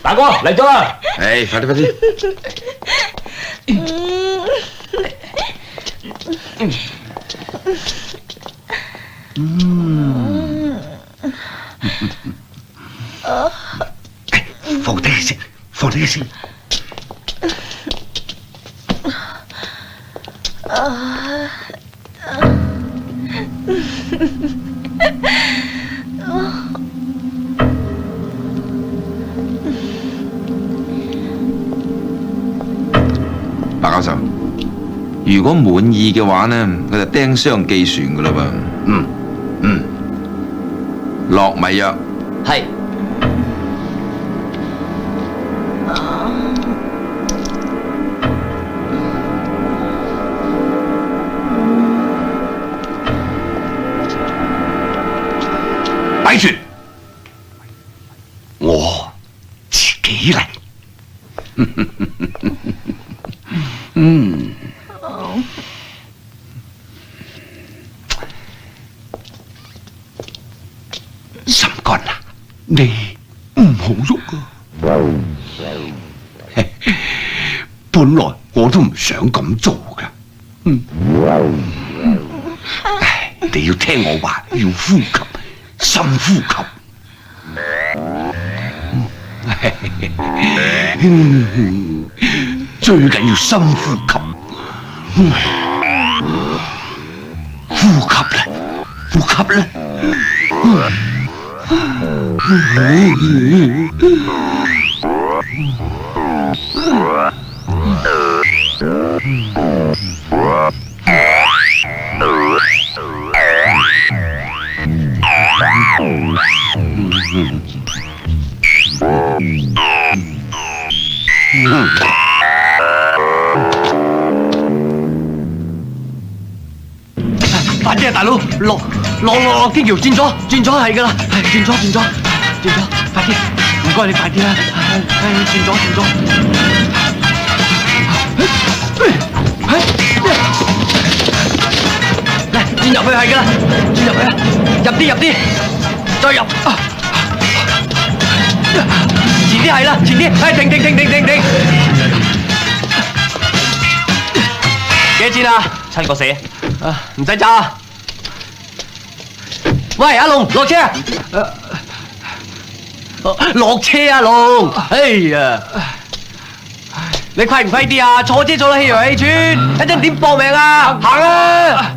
大哥嚟咗啦！快啲！放低佢先。白教授，如果滿意嘅話呢，我就釘箱寄船噶啦噃。落迷藥。係。擺住，我自己嚟。心肝啊，你唔好喐啊！本來我都唔想咁做噶。你要聽我話，要呼吸，深呼吸。最緊要深呼吸，呼吸啦！快啲啊，大佬，落天橋，轉左係噶啦，轉左，快啲，唔該你快啲啦，轉左，嚟轉入去係噶啦，入啲，再入，前啲係啦，停，幾多錢啊？7個4。唔使揸。喂，阿龍落車。落車啊，龍！哎呀，你快唔快啲啊？坐車坐到氣陽氣喘，一陣點搏命啊？行啊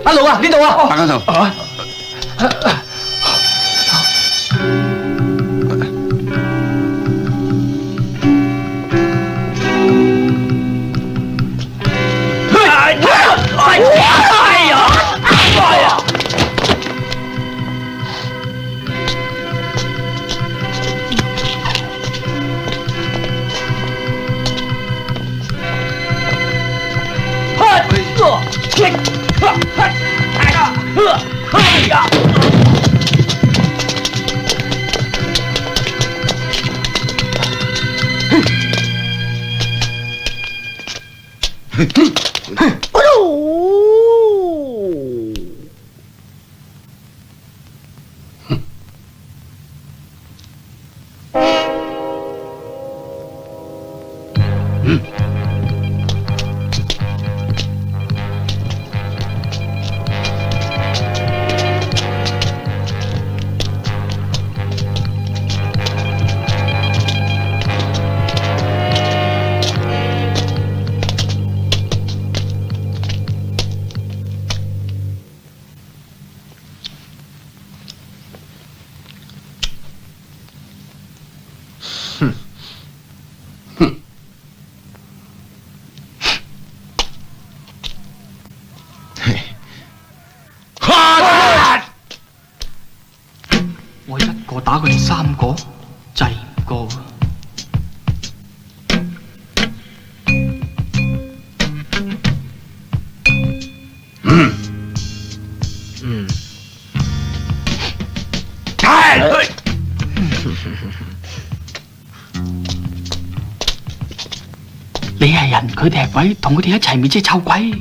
阿龍啊，呢度啊！大家頭。我一個打佢哋3個，制唔過。你係人，佢哋係鬼，同佢哋一齊咪即係臭鬼。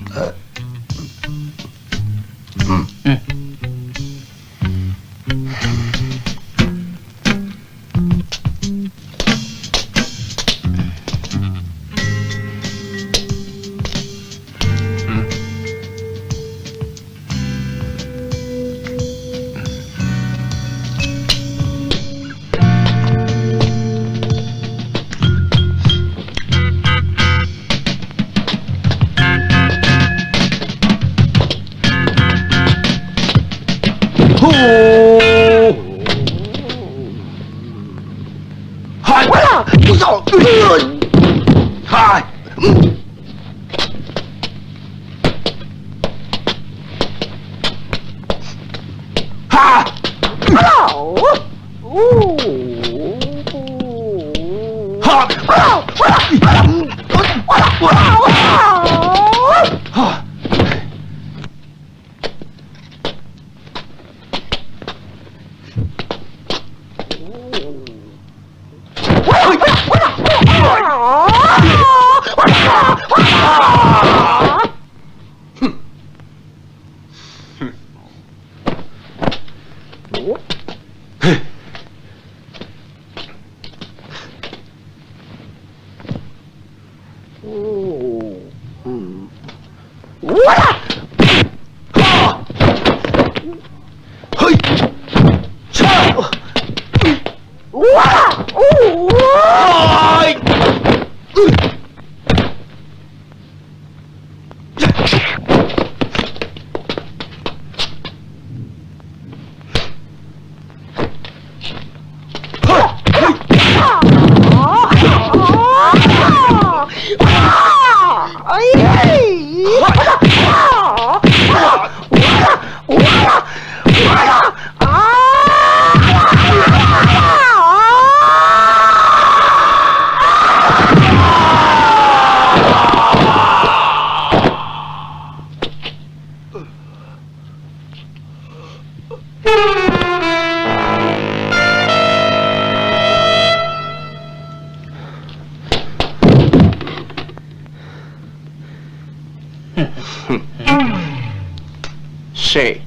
Shit.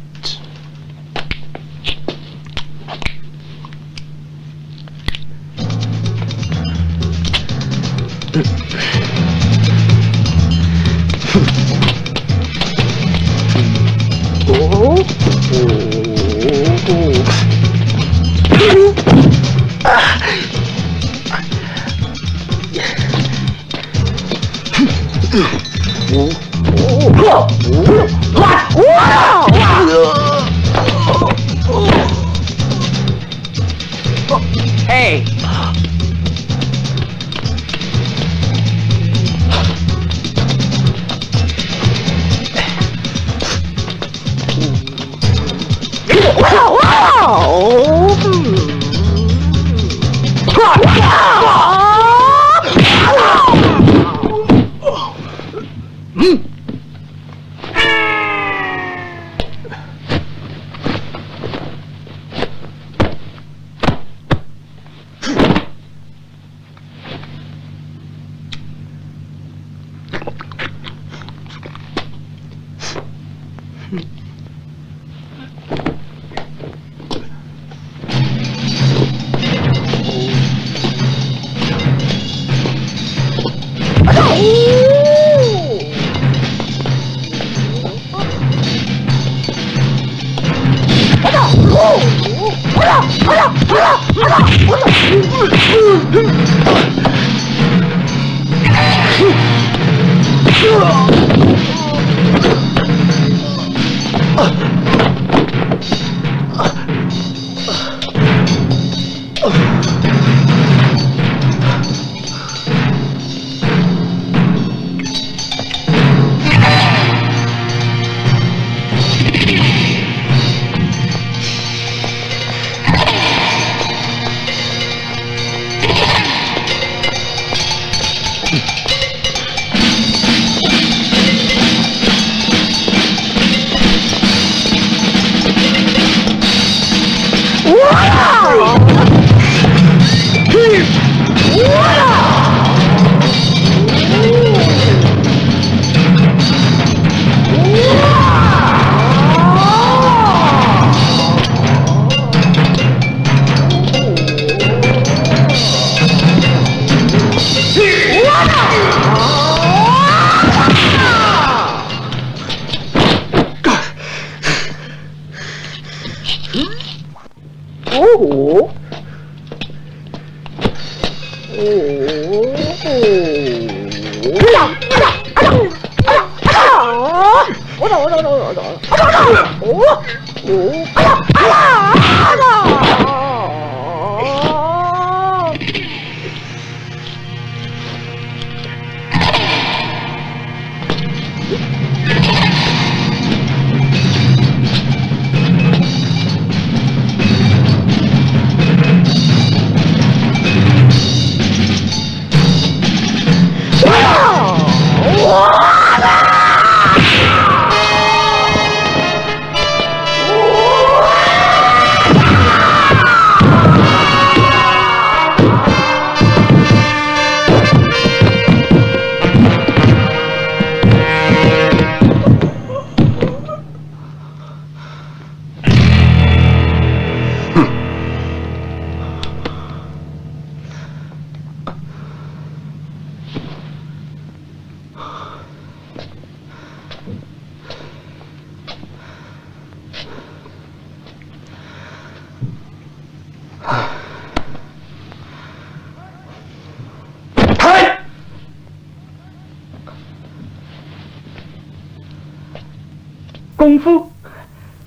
功夫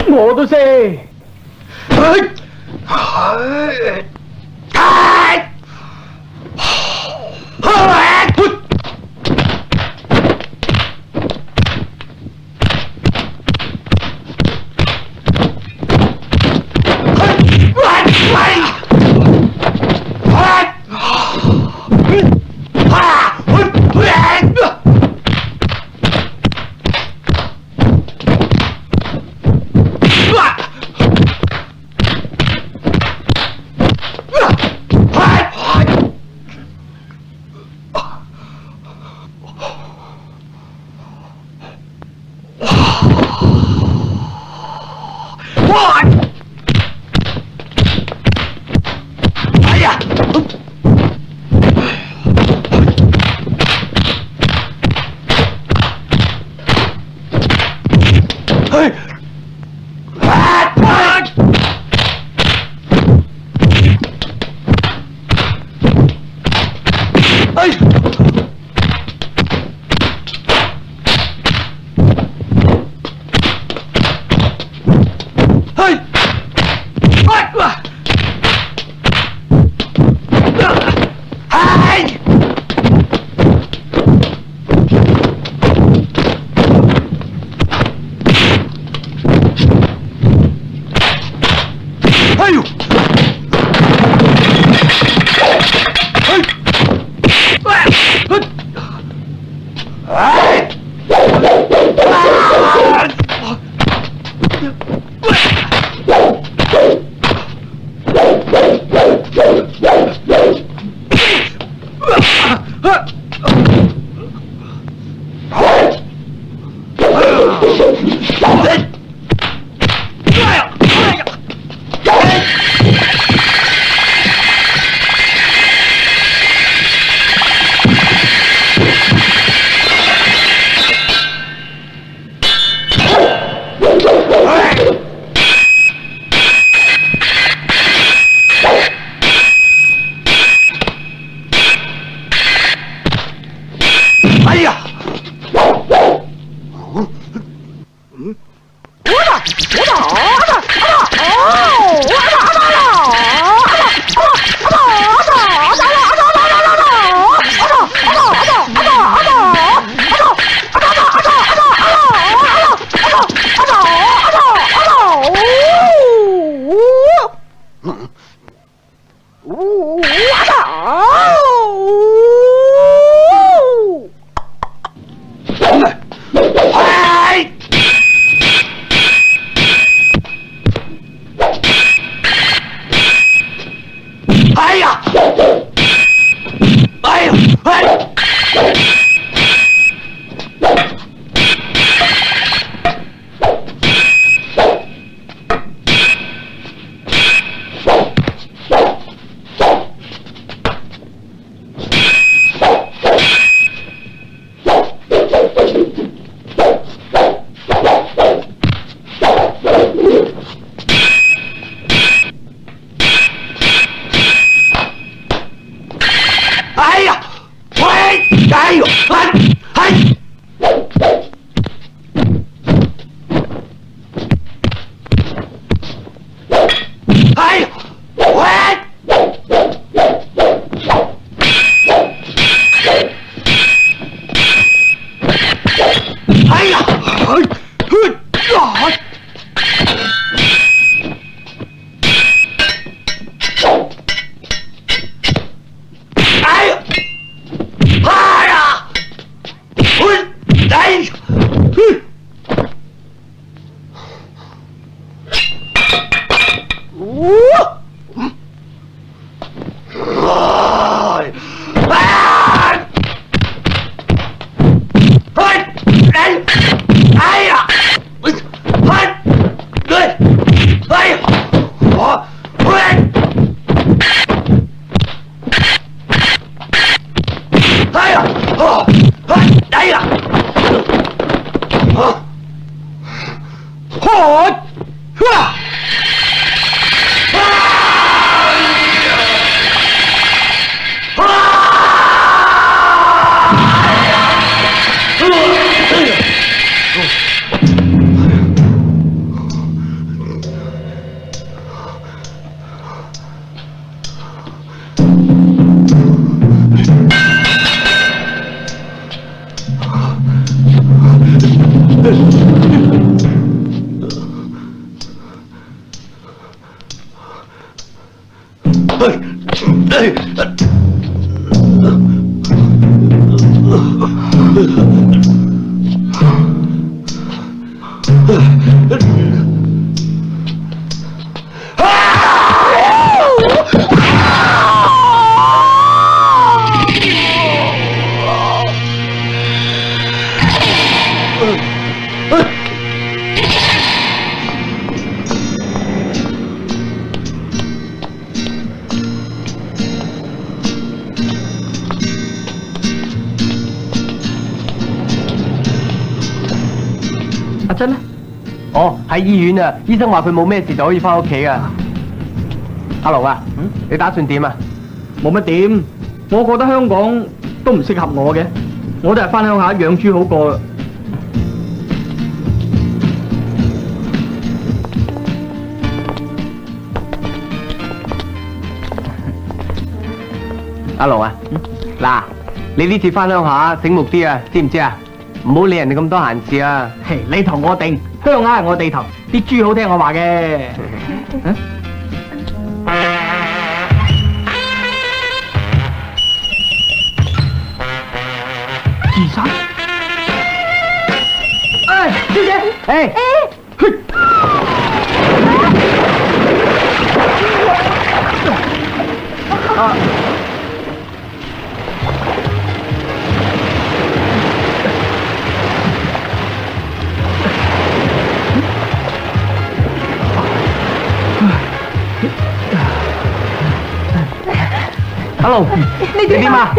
我都識。哎呀！哎呀！哎！哎呀！喂！哎呦！哎！哎！哎呀！喂！哎呀！哎呀！哎呀！哎呀！哎呀！哎呀！我哎呀！哎呀！阿珍呢？哦，喺醫院啊，醫生話佢冇咩事就可以翻屋企啊。阿龍啊，你打算點啊？冇乜點，我覺得香港都唔適合我嘅，我都係翻鄉下養豬好過啦。阿龍啊，嗱，你呢次翻鄉下醒目啲啊，知唔知啊？唔好理人哋咁多閒事啊！嘿，你同我定，鄉下係我地頭，啲豬好聽我話嘅。自殺？哎，小姐，哎，阿龍，你點啊？